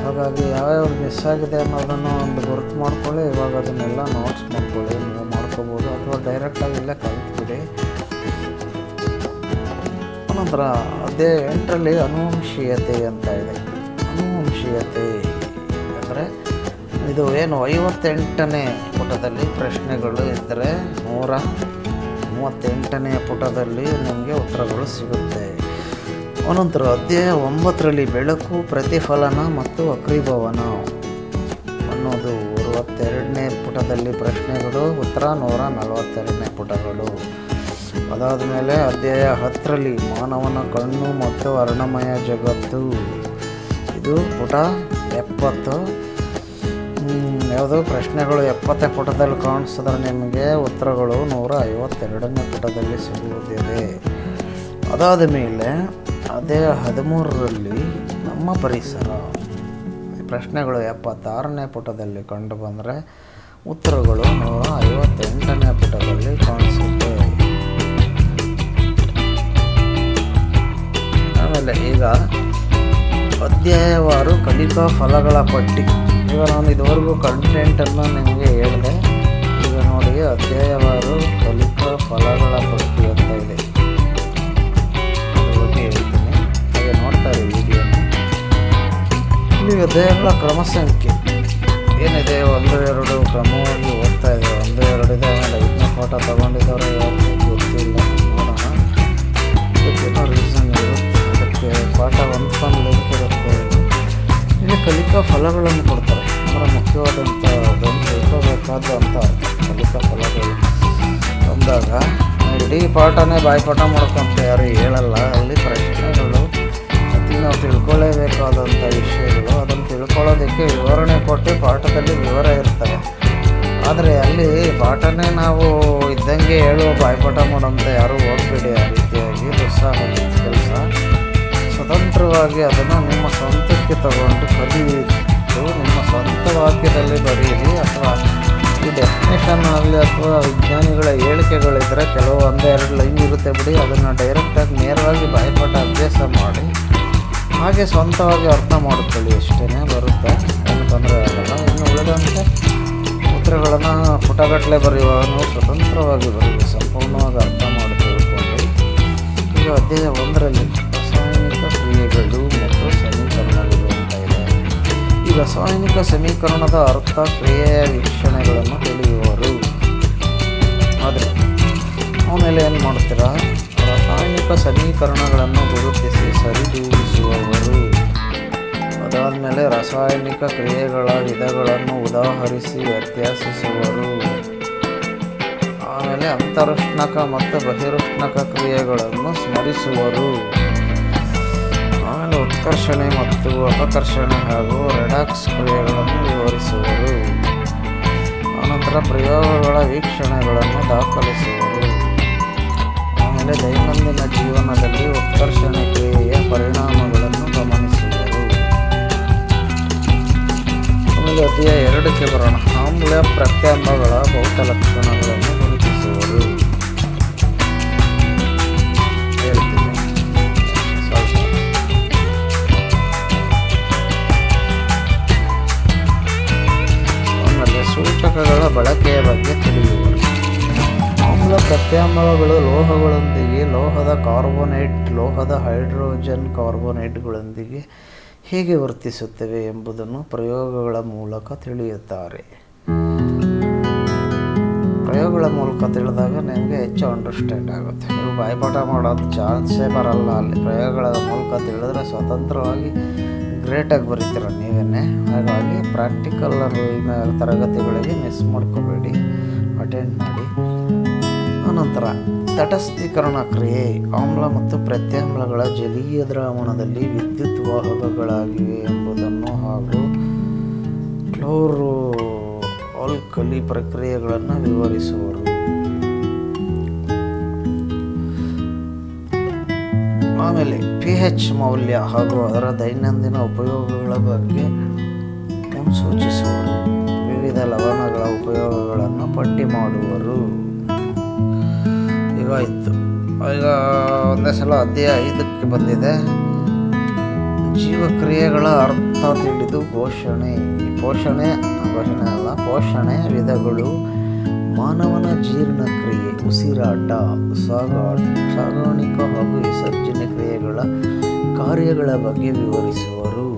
ಹಾಗಾಗಿ ಯಾವ್ಯಾವ ಮಿಸ್ ಆಗಿದೆ ಅನ್ನೋದನ್ನು ಒಂದು ಗುರುತು ಮಾಡ್ಕೊಳ್ಳಿ. ಇವಾಗ ಅದನ್ನೆಲ್ಲ ನೋಟ್ಸ್ ಮಾಡ್ಕೊಳ್ಳಿ, ನೀವು ಮಾಡ್ಕೋಬೋದು, ಅಥವಾ ಡೈರೆಕ್ಟಾಗಿ ಇಲ್ಲೇ ಕಲಿತ್ಬಿಡಿ. ನಂತರ ಅದೇ 8ರಲ್ಲಿ ಅನುವಂಶೀಯತೆ ಅಂತ ಇದೆ. ಅನುವಂಶೀಯತೆ ಅಂದರೆ ಇದು ಏನು 58ನೇ ಪುಟದಲ್ಲಿ ಪ್ರಶ್ನೆಗಳು ಇದ್ದರೆ 138ನೇ ಪುಟದಲ್ಲಿ ನಿಮಗೆ ಉತ್ತರಗಳು ಸಿಗುತ್ತೆ. ಅನಂತರ ಅಧ್ಯಾಯ 9ರಲ್ಲಿ ಬೆಳಕು, ಪ್ರತಿಫಲನ ಮತ್ತು ವಕ್ರೀಭವನ ಅನ್ನೋದು 62ನೇ ಪುಟದಲ್ಲಿ ಪ್ರಶ್ನೆಗಳು, ಉತ್ತರ 142ನೇ ಪುಟಗಳು. ಅದಾದ ಮೇಲೆ ಅಧ್ಯಾಯ 10ರಲ್ಲಿ ಮಾನವನ ಕಣ್ಣು ಮತ್ತು ವರ್ಣಮಯ ಜಗತ್ತು, ಇದು ಪುಟ 70. ಯಾವುದೋ ಪ್ರಶ್ನೆಗಳು 70ನೇ ಪುಟದಲ್ಲಿ ಕಾಣಿಸಿದ್ರೆ ನಿಮಗೆ ಉತ್ತರಗಳು 152ನೇ ಪುಟದಲ್ಲಿ ಸಿಗುವುದಿದೆ. ಅದಾದ ಮೇಲೆ ಅದೇ 13ರಲ್ಲಿ ನಮ್ಮ ಪರಿಸರ ಪ್ರಶ್ನೆಗಳು 76ನೇ ಪುಟದಲ್ಲಿ ಕಂಡು ಬಂದರೆ ಉತ್ತರಗಳು 158ನೇ ಪುಟದಲ್ಲಿ ಕಾಣಿಸುತ್ತೆ. ಆಮೇಲೆ ಈಗ ಅಧ್ಯಾಯವಾರು ಕಲಿಕಾ ಫಲಗಳ ಪಟ್ಟಿ. ಈಗ ನಾನು ಇದುವರೆಗೂ ಕಂಟೆಂಟನ್ನು ನಿಮಗೆ ಹೇಳಿದೆ. ಈಗ ನೋಡಿ, ಅಧ್ಯಾಯವಾರು ಕಲಿಕಾ ಫಲಗಳ ಪಟ್ಟಿ ಅಂತ ಇದೆ. ಅದ್ರ ಬಗ್ಗೆ ಹೇಳ್ತೀನಿ, ಹಾಗೆ ನೋಡ್ತಾರೆ ವಿಡಿಯೋನ. ಇಲ್ಲಿ ಅಧ್ಯಾಯಗಳ ಕ್ರಮ ಸಂಖ್ಯೆ ಏನಿದೆ, 1, 2 ಕ್ರಮವಾಗಿ ಓದ್ತಾ ಇದೆ. 1, 2 ಇದೆ. ಆಮೇಲೆ 5ನೇ ಪಾಠ ತಗೊಂಡಿದ್ದವರು ಯಾರು ಗೊತ್ತಿಲ್ಲ, ನೋಡೋಣ. ಅದಕ್ಕೇನೋ ರೀಸನ್ ಇರುತ್ತೆ, ಅದಕ್ಕೆ ಪಾಠ ಒಂದು ಲಿಂಕ್ ಇರುತ್ತೆ. ಇಲ್ಲಿ ಕಲಿಕಾ ಫಲಗಳನ್ನು ಕೊಡ್ತಾರೆ. ಅಂದರೆ ಮುಖ್ಯವಾದಂಥ ಅದನ್ನು ತಿಳ್ಕೋಬೇಕಾದಂಥ ಕಲಿಕಾ ಫಲಗಳು ಬಂದಾಗ ಇಡೀ ಪಾಠನೇ ಬಾಯ್ಪಾಠ ಮಾಡ್ಕೊಂತ ಯಾರು ಹೇಳಲ್ಲ. ಅಲ್ಲಿ ಪ್ರಶ್ನೆಗಳು ನಾವು ತಿಳ್ಕೊಳ್ಳೇಬೇಕಾದಂಥ ವಿಷಯಗಳು, ಅದನ್ನು ತಿಳ್ಕೊಳ್ಳೋದಕ್ಕೆ ವಿವರಣೆ ಕೊಟ್ಟು ಪಾಠದಲ್ಲಿ ವಿವರ ಇರ್ತವೆ. ಆದರೆ ಅಲ್ಲಿ ಪಾಠನೇ ನಾವು ಇದ್ದಂಗೆ ಹೇಳುವ ಬಾಯ್ಪಾಠ ಮಾಡೋಂಥ ಯಾರೂ ಹೋಗ್ಬೇಡಿ. ಆ ರೀತಿಯಾಗಿ ದುಸ್ಸಾಹದ ಕೆಲಸ. ಸ್ವತಂತ್ರವಾಗಿ ಅದನ್ನು ನಿಮ್ಮ ಸ್ವಂತಕ್ಕೆ ತಗೊಂಡು ಕಲಿಯಿತು ನಿಮ್ಮ ಸ್ವಂತ ವಾಕ್ಯದಲ್ಲಿ ಬರೆಯಿರಿ. ಅಥವಾ ಈ ಡೆಫಿನೇಷನ್ ಆಗಲಿ ಅಥವಾ ವಿಜ್ಞಾನಿಗಳ ಹೇಳಿಕೆಗಳಿದ್ದರೆ ಕೆಲವು 1-2 ಲೈನ್ ಇರುತ್ತೆ ಬಿಡಿ, ಅದನ್ನು ಡೈರೆಕ್ಟಾಗಿ ನೇರವಾಗಿ ಬಾಯ್ಪಾಠ ಅಭ್ಯಾಸ ಮಾಡಿ ಹಾಗೆ ಸ್ವಂತವಾಗಿ ಅರ್ಥ ಮಾಡಿಕೊಳ್ಳಿ. ಅಷ್ಟೇ ಬರುತ್ತೆ, ಏನು ತೊಂದರೆ ಆಗಲ್ಲ. ಇನ್ನು ಉಳಿದಂತೆ ಉತ್ತರಗಳನ್ನು ಪುಟಗಟ್ಟಲೆ ಬರೆಯುವಾಗ ನೀವು ಸ್ವತಂತ್ರವಾಗಿ ಬರೀರಿ, ಸಂಪೂರ್ಣವಾಗಿ ಅರ್ಥ ಮಾಡಿ ತಿಳ್ಕೊಂಡು. ಈಗ ಅಧ್ಯಾಯ 1ರಲ್ಲಿ ರಾಸಾಯನಿಕ ಕ್ರಿಯೆಗಳು ಮತ್ತು ಸಮೀಕರಣಗಳು ಅಂತ ಇದೆ. ಈ ರಾಸಾಯನಿಕ ಸಮೀಕರಣದ ಅರ್ಥ, ಕ್ರಿಯೆಯ ವೀಕ್ಷಣೆಗಳನ್ನು ತಿಳಿಯುವರು. ಆದರೆ ಆಮೇಲೆ ಏನು ಮಾಡ್ತೀರಾ, ರಾಸಾಯನಿಕ ಸಮೀಕರಣಗಳನ್ನು ಗುರುತಿಸಿ ಸರಿದೂಗಿಸುವವರು. ಅದಾದಮೇಲೆ ರಾಸಾಯನಿಕ ಕ್ರಿಯೆಗಳ ವಿಧಗಳನ್ನು ಉದಾಹರಿಸಿ ವ್ಯತ್ಯಾಸಿಸುವರು. ಆಮೇಲೆ ಅಂತರುಷ್ಣಕ ಮತ್ತು ಬಹಿರುಷ್ಣಕ ಕ್ರಿಯೆಗಳನ್ನು ಸ್ಮರಿಸುವರು. ಆಮೇಲೆ ಉತ್ಕರ್ಷಣೆ ಮತ್ತು ಅಪಕರ್ಷಣೆ ಹಾಗೂ ರೆಡಾಕ್ಸ್ ಕ್ರಿಯೆಗಳನ್ನು ವಿವರಿಸುವರು. ಆನಂತರ ಪ್ರಯೋಗಗಳ ವೀಕ್ಷಣೆಗಳನ್ನು ದಾಖಲಿಸುವರು. ಆಮೇಲೆ ದೈನಂದಿನ ಜೀವನದಲ್ಲಿ ಉತ್ಕರ್ಷಣೆ ಕ್ರಿಯೆಯ ಪರಿಣಾಮಗಳನ್ನು ಗಮನಿಸುವರು. ಆಮೇಲೆ ಅಧ್ಯಾಯ 2ಕ್ಕೆ ಬರೋಣ. ಆಮ್ಲ ಪ್ರತ್ಯಾಮ್ಲಗಳ ಭೌತ ಲಕ್ಷಣಗಳನ್ನು ಗುರುತಿಸುವರು. ಹೇಳ್ತೀನಿ ಸ್ವಲ್ಪ. ಆಮೇಲೆ ಸೂಚಕಗಳ ಬಳಕೆಯ ಬಗ್ಗೆ ತಿಳಿಯುವರು. ಆಮ್ಲ ಪ್ರತ್ಯಾಮ್ಲಗಳು ಲೋಹಗಳೊಂದಿಗೆ, ಲೋಹದ ಕಾರ್ಬೋನೇಟ್, ಲೋಹದ ಹೈಡ್ರೋಜನ್ ಕಾರ್ಬೋನೇಟ್ಗಳೊಂದಿಗೆ ಹೇಗೆ ವರ್ತಿಸುತ್ತವೆ ಎಂಬುದನ್ನು ಪ್ರಯೋಗಗಳ ಮೂಲಕ ತಿಳಿಯುತ್ತಾರೆ. ಪ್ರಯೋಗಗಳ ಮೂಲಕ ತಿಳಿದಾಗ ನಿಮಗೆ ಹೆಚ್ಚು ಅಂಡರ್ಸ್ಟ್ಯಾಂಡ್ ಆಗುತ್ತೆ. ನೀವು ಬಾಯ್ಪಾಠ ಮಾಡೋದು ಚಾನ್ಸೇ ಬರಲ್ಲ. ಅಲ್ಲಿ ಪ್ರಯೋಗಗಳ ಮೂಲಕ ತಿಳಿದ್ರೆ ಸ್ವತಂತ್ರವಾಗಿ ಗ್ರೇಟಾಗಿ ಬರೀತೀರ ನೀವೇ. ಹಾಗಾಗಿ ಪ್ರಾಕ್ಟಿಕಲ್ ತರಗತಿಗಳಿಗೆ ಮಿಸ್ ಮಾಡ್ಕೋಬೇಡಿ, ಅಟೆಂಡ್ ಮಾಡಿ. ಅನಂತರ ತಟಸ್ಥೀಕರಣ ಕ್ರಿಯೆ. ಆಮ್ಲ ಮತ್ತು ಪ್ರತ್ಯಾಮ್ಲಗಳ ಜಲೀಯ ದ್ರಾವಣದಲ್ಲಿ ವಿದ್ಯುತ್ ವಾಹಕಗಳಾಗಿವೆ ಎಂಬುದನ್ನು ಹಾಗೂ ಕ್ಲೋರೋ ಆಲ್ಕಲಿ ಪ್ರಕ್ರಿಯೆಗಳನ್ನು ವಿವರಿಸುವರು. ಆಮೇಲೆ pH ಮೌಲ್ಯ ಹಾಗೂ ಅದರ ದೈನಂದಿನ ಉಪಯೋಗಗಳ ಬಗ್ಗೆ ಮುನ್ಸೂಚಿಸುವರು. ವಿವಿಧ ಲವಣಗಳ ಉಪಯೋಗಗಳನ್ನು ಪಟ್ಟಿ ಮಾಡುವರು. ಈಗ ಒಂದೇ ಸಲ ಅಧ್ಯಾಯ 5ಕ್ಕೆ ಬಂದಿದೆ. ಜೀವಕ್ರಿಯೆಗಳ ಅರ್ಥ ತಿಳಿದು ಪೋಷಣೆ ವಿಧಗಳು, ಮಾನವನ ಜೀರ್ಣಕ್ರಿಯೆ, ಉಸಿರಾಟ, ಸಾಗಾಣಿಕಾ ಹಾಗೂ ವಿಸರ್ಜನೆ ಕ್ರಿಯೆಗಳ ಕಾರ್ಯಗಳ ಬಗ್ಗೆ ವಿವರಿಸುವರು.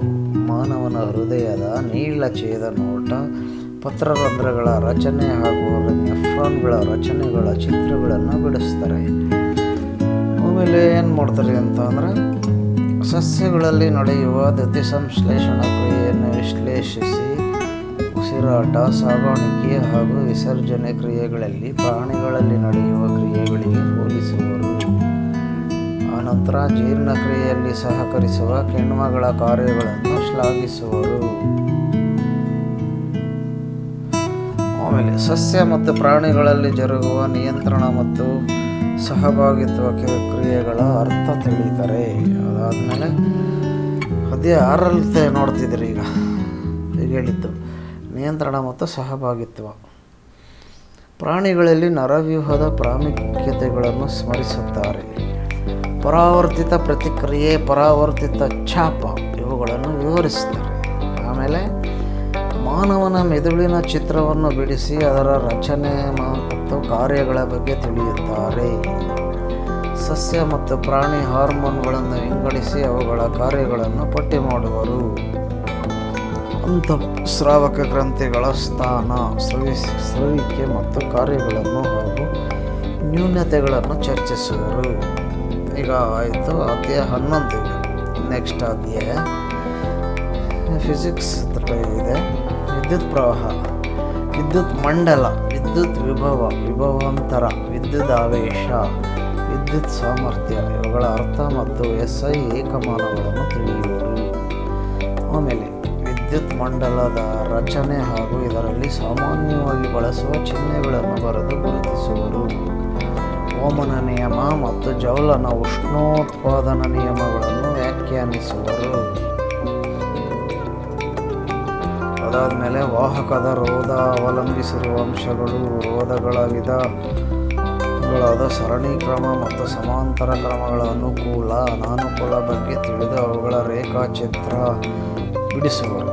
ಮಾನವನ ಹೃದಯದ ನೀಳಛೇದ ನೋಟ, ಪತ್ರರಂಧ್ರಗಳ ರಚನೆ ಹಾಗೂ ನೆಫ್ರಾನ್ಗಳ ರಚನೆಗಳ ಚಿತ್ರಗಳನ್ನು ಬಿಡಿಸ್ತಾರೆ. ಆಮೇಲೆ ಏನು ಮಾಡ್ತಾರೆ ಅಂತ ಅಂದರೆ, ಸಸ್ಯಗಳಲ್ಲಿ ನಡೆಯುವ ದ್ಯುತಿಸಂಶ್ಲೇಷಣ ಕ್ರಿಯೆಯನ್ನು ವಿಶ್ಲೇಷಿಸಿ ಉಸಿರಾಟ, ಸಾಗಾಣಿಕೆ ಹಾಗೂ ವಿಸರ್ಜನೆ ಕ್ರಿಯೆಗಳಲ್ಲಿ ಪ್ರಾಣಿಗಳಲ್ಲಿ ನಡೆಯುವ ಕ್ರಿಯೆಗಳಿಗೆ ಹೋಲಿಸುವರು. ಆನಂತರ ಜೀರ್ಣಕ್ರಿಯೆಯಲ್ಲಿ ಸಹಕರಿಸುವ ಕಿಣ್ವಗಳ ಕಾರ್ಯಗಳನ್ನು ಶ್ಲಾಘಿಸುವರು. ಆಮೇಲೆ ಸಸ್ಯ ಮತ್ತು ಪ್ರಾಣಿಗಳಲ್ಲಿ ಜರುಗುವ ನಿಯಂತ್ರಣ ಮತ್ತು ಸಹಭಾಗಿತ್ವ ಕ್ರಿಯೆಗಳ ಅರ್ಥ ತಿಳಿತಾರೆ. ಅದಾದಮೇಲೆ ಅದೇ 6ರಲ್ಲಿ ನೋಡ್ತಿದ್ರಿ ಈಗ ಹೇಳಿದ್ದು ನಿಯಂತ್ರಣ ಮತ್ತು ಸಹಭಾಗಿತ್ವ. ಪ್ರಾಣಿಗಳಲ್ಲಿ ನರವ್ಯೂಹದ ಪ್ರಾಮುಖ್ಯತೆಗಳನ್ನು ಸ್ಮರಿಸುತ್ತಾರೆ. ಪರಾವರ್ತಿತ ಪ್ರತಿಕ್ರಿಯೆ, ಪರಾವರ್ತಿತ ಛಾಪ ಇವುಗಳನ್ನು ವಿವರಿಸುತ್ತಾರೆ. ಆಮೇಲೆ ಮಾನವನ ಮೆದುಳಿನ ಚಿತ್ರವನ್ನು ಬಿಡಿಸಿ ಅದರ ರಚನೆ ಮತ್ತು ಕಾರ್ಯಗಳ ಬಗ್ಗೆ ತಿಳಿಯುತ್ತಾರೆ. ಸಸ್ಯ ಮತ್ತು ಪ್ರಾಣಿ ಹಾರ್ಮೋನ್ಗಳನ್ನು ವಿಂಗಡಿಸಿ ಅವುಗಳ ಕಾರ್ಯಗಳನ್ನು ಪಟ್ಟಿ ಮಾಡುವರು. ಅಂತಃಸ್ರಾವಕ ಗ್ರಂಥಿಗಳ ಸ್ಥಾನ, ಸ್ರವಿಕೆ ಮತ್ತು ಕಾರ್ಯಗಳನ್ನು ಹಾಗೂ ನ್ಯೂನತೆಗಳನ್ನು ಚರ್ಚಿಸುವರು. ಈಗ ಆಯಿತು ಅಧ್ಯಾಯ 11. ನೆಕ್ಸ್ಟ್ ಅಧ್ಯಾಯ ಫಿಸಿಕ್ಸ್ ಇದೆ. ವಿದ್ಯುತ್ ಪ್ರವಾಹ, ವಿದ್ಯುತ್ ಮಂಡಲ, ವಿದ್ಯುತ್ ವಿಭವಾಂತರ, ವಿದ್ಯುತ್ ಆವೇಶ, ವಿದ್ಯುತ್ ಸಾಮರ್ಥ್ಯ ಇವುಗಳ ಅರ್ಥ ಮತ್ತು SI ಏಕಮಾನಗಳನ್ನು ತಿಳಿಯುವರು. ಆಮೇಲೆ ವಿದ್ಯುತ್ ಮಂಡಲದ ರಚನೆ ಹಾಗೂ ಇದರಲ್ಲಿ ಸಾಮಾನ್ಯವಾಗಿ ಬಳಸುವ ಚಿಹ್ನೆಗಳನ್ನು ಬರೆದು ಗುರುತಿಸುವರು. ಓಮನ ನಿಯಮ ಮತ್ತು ಜೌಲನ ಉಷ್ಣೋತ್ಪಾದನಾ ನಿಯಮಗಳನ್ನು ವ್ಯಾಖ್ಯಾನಿಸುವರು. ಅದಾದಮೇಲೆ ವಾಹಕದ ರೋಧ ಅವಲಂಬಿಸಿರುವ ಅಂಶಗಳು, ರೋಧಗಳ ವಿಧಗಳಾದ ಸರಣಿ ಕ್ರಮ ಮತ್ತು ಸಮಾಂತರ ಕ್ರಮಗಳ ಅನುಕೂಲ ಅನಾನುಕೂಲ ಬಗ್ಗೆ ತಿಳಿದು ಅವುಗಳ ರೇಖಾಚಿತ್ರ ಬಿಡಿಸುವರು.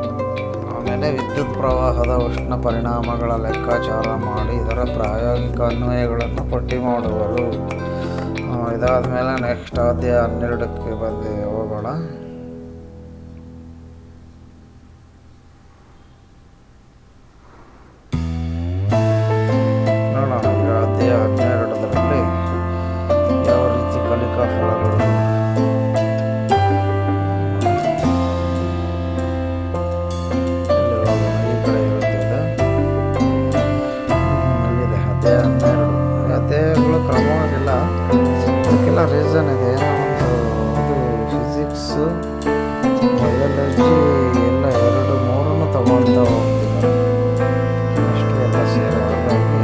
ಆಮೇಲೆ ವಿದ್ಯುತ್ ಪ್ರವಾಹದ ಉಷ್ಣ ಪರಿಣಾಮಗಳ ಲೆಕ್ಕಾಚಾರ ಮಾಡಿ ಇದರ ಪ್ರಾಯೋಗಿಕ ಅನ್ವಯಗಳನ್ನು ಪಟ್ಟಿ ಮಾಡುವರು. ಇದಾದಮೇಲೆ ನೆಕ್ಸ್ಟ್ ಅಧ್ಯಾಯ 12ಕ್ಕೆ ಬಂದು ಹೋಗೋಣ. ನೋಡೋಣ ಈಗ ಅಧ್ಯಾಯ 12ರಲ್ಲಿ ಯಾವ ರೀತಿ ಕಲಿಕಾ ಫಲಗಳು ಅಧ್ಯಾಯಗಳು ಕ್ರಮವಾಗಿಲ್ಲ, ಅದಕ್ಕೆಲ್ಲ ರೀಸನ್ ಇದೆ. ಇದು ಫಿಸಿಕ್ಸು, ಬಯಾಲಜಿ ಎಲ್ಲ 2-3 ತಗೊಳ್ತಾ ಹೋಗ್ತಿದ್ದಾರೆ. ಇಷ್ಟು ಎಲ್ಲ ಸೇರಿ ಹಾಗಾಗಿ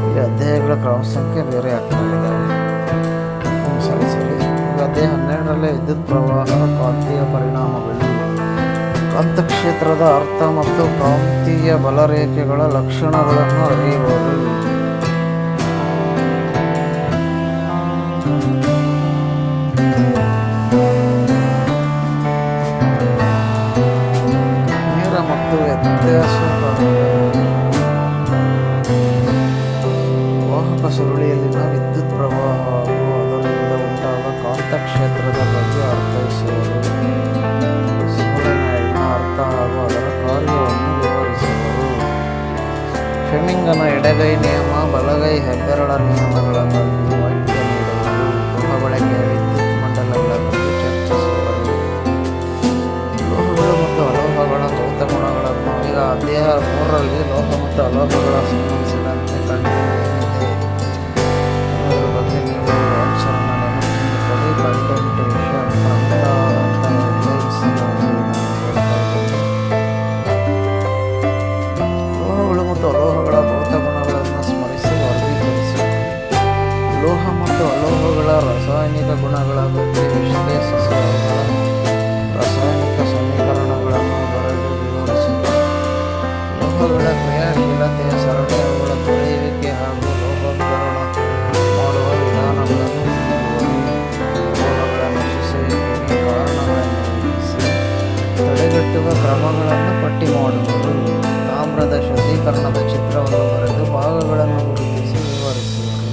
ಇಲ್ಲಿ ಅಧ್ಯಾಯಗಳ ಕ್ರಮ ಸಂಖ್ಯೆ ಬೇರೆ ಆಗ್ತಾ ಇದ್ದಾವೆ. ಸರಿ. ಈಗ ಅಧ್ಯಾಯ 12ರಲ್ಲೇ ವಿದ್ಯುತ್ ಪ್ರವಾಹ, ಕಾಂತೀಯ ಪರಿಣಾಮಗಳು, ಕಾಂತಕ್ಷೇತ್ರದ ಅರ್ಥ ಮತ್ತು ಕಾಂತೀಯ ಬಲರೇಖೆಗಳ ಲಕ್ಷಣಗಳನ್ನು ಅರಿಯುವರು. ನೇರ ಮತ್ತು ವ್ಯತ್ಯಾಸ ವಾಹಕ ಸುರುಳಿಯಲ್ಲಿನ ವಿದ್ಯುತ್ ಪ್ರವಾಹ ಹಾಗೂ ಅದರಿಂದ ಉಂಟಾದ ಕಾಂತಕ್ಷೇತ್ರದ ಬಗ್ಗೆ ಅರ್ಥೈಸುವರು. ಸೋಲೆನಾಯ್ಡ್ನ ಅರ್ಥ ಹಾಗೂ ಅದರ ಕಾರ್ಯವನ್ನು ವಿವರಿಸುವರು. ಫ್ಲೆಮಿಂಗನ ಎಡಗೈ ನಿಯಮ, ಬಲಗೈ ಹೆಬ್ಬೆರಳ ನಿಯಮಗಳ ಬಗ್ಗೆ ವಾಕ್ಯ ನೀಡುವರು. ಗೃಹ ಬಳಕೆಯ ವಿದ್ಯುತ್ ಮಂಡಲಗಳ ಬಗ್ಗೆ ಚರ್ಚಿಸುವರು. ಲೋಹಗಳು ಮತ್ತು ಅಲೋಹಗಳ ಭೌತ ಗುಣಗಳನ್ನು ಈಗ ಅಧ್ಯಾಯ 3ರಲ್ಲಿ ಲೋಹ ಮತ್ತು ಅಲೋಹಗಳ ಸಂಬಂಧಿಸಿದಂತೆ ಕಂಡುಹಿಡಿಯಲಿದೆ. ಅದರ ಬಗ್ಗೆ ನೀವು ಆನ್ಸರನ್ನು ನೆನಪಿಸಿಕೊಳ್ಳಿ. ಕಂಟೆಂಟ್ ವಿಷಯ ಲೋಹಗಳು ಮತ್ತು ಅಲೋಹಗಳ ಭೌತ ಗುಣಗಳನ್ನು ಸ್ಮರಿಸಿ ವರ್ಗೀಕರಿಸಿ ಲೋಹ ಮತ್ತು ಅಲೋಹಗಳ ರಾಸಾಯನಿಕ ಗುಣಗಳ ಬಗ್ಗೆ ವಿಶ್ಲೇಷಿಸಿ ಅವುಗಳ ರಾಸಾಯನಿಕ ಸಮೀಕರಣಗಳನ್ನು ಬರೆದು ವಿವರಿಸಿದರು. ಲೋಹಗಳ ಕ್ರಿಯಾಶೀಲತೆಯ ಸರಣಿ, ಅವುಗಳ ತೊಳೆಯುವಿಕೆ ಹಾಗೂ ಲೋಹೀಕರಣ ಮಾಡುವ ವಿಧಾನಗಳನ್ನು ಲೋಹಗಳ ನಶಿಸುವಿಕೆಗೆ ಕಾರಣಗಳನ್ನು ಗುರುತಿಸಿ ತಡೆಗಟ್ಟುವ ಕ್ರಮಗಳನ್ನು ಪಟ್ಟಿ ಮಾಡುವರು. ತಾಮ್ರದ ಶುದ್ಧೀಕರಣದ ಚಿತ್ರವನ್ನು ಬರೆದು ಭಾಗಗಳನ್ನು ಗುರುತಿಸಿ ವಿವರಿಸುವರು.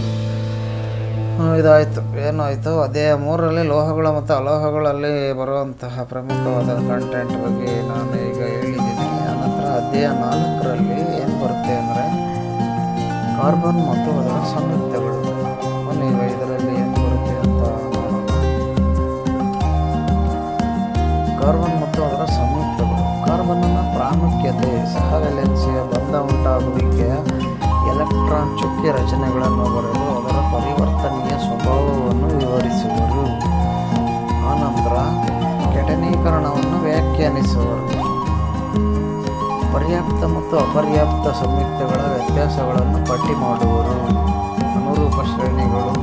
ಇದಾಯಿತು. ಏನಾಯಿತು? ಅಧ್ಯಾಯ 3ರಲ್ಲಿ ಲೋಹಗಳು ಮತ್ತು ಅಲೋಹಗಳಲ್ಲಿ ಬರುವಂತಹ ಪ್ರಮುಖವಾದ ಕಂಟೆಂಟ್ ಬಗ್ಗೆ ನಾನು ಈಗ ಹೇಳಿದ್ದೀನಿ. ಆನಂತರ ಅಧ್ಯಾಯ 4ರಲ್ಲಿ ಏನು ಬರುತ್ತೆ ಅಂದರೆ ಕಾರ್ಬನ್ ಮತ್ತು ಅದರ ಸಂಯುಕ್ತಗಳು. ಈಗ ಇದರಲ್ಲಿ ಏನು ಬರುತ್ತೆ ಅಂತ ನೋಡೋಣ. ಕಾರ್ಬನ್ ಮತ್ತು ಅದರ ಸಂಯುಕ್ತಗಳು. ಕಾರ್ಬನ್ನ ಪ್ರಾಮುಖ್ಯತೆ, ಸಹವೆಲೆನ್ಸಿಯ ಬಂಧ ಉಂಟಾಗುವಿಕೆಯ ಎಲೆಕ್ಟ್ರಾನ್ ಚುಕ್ಕಿ ರಚನೆಗಳನ್ನು ಬರೆದು ಅದರ ಪರಿವರ್ತನೀಯ ಸ್ವಭಾವವನ್ನು ವಿವರಿಸುವರು. ಆನಂತರ ಕೆಟನೀಕರಣವನ್ನು ವ್ಯಾಖ್ಯಾನಿಸುವರು. ಪರ್ಯಾಪ್ತ ಮತ್ತು ಅಪರ್ಯಾಪ್ತ ಸಂಯುಕ್ತಗಳ ವ್ಯತ್ಯಾಸಗಳನ್ನು ಪಟ್ಟಿ ಮಾಡುವರು. ಅನುರೂಪ ಶ್ರೇಣಿಗಳು,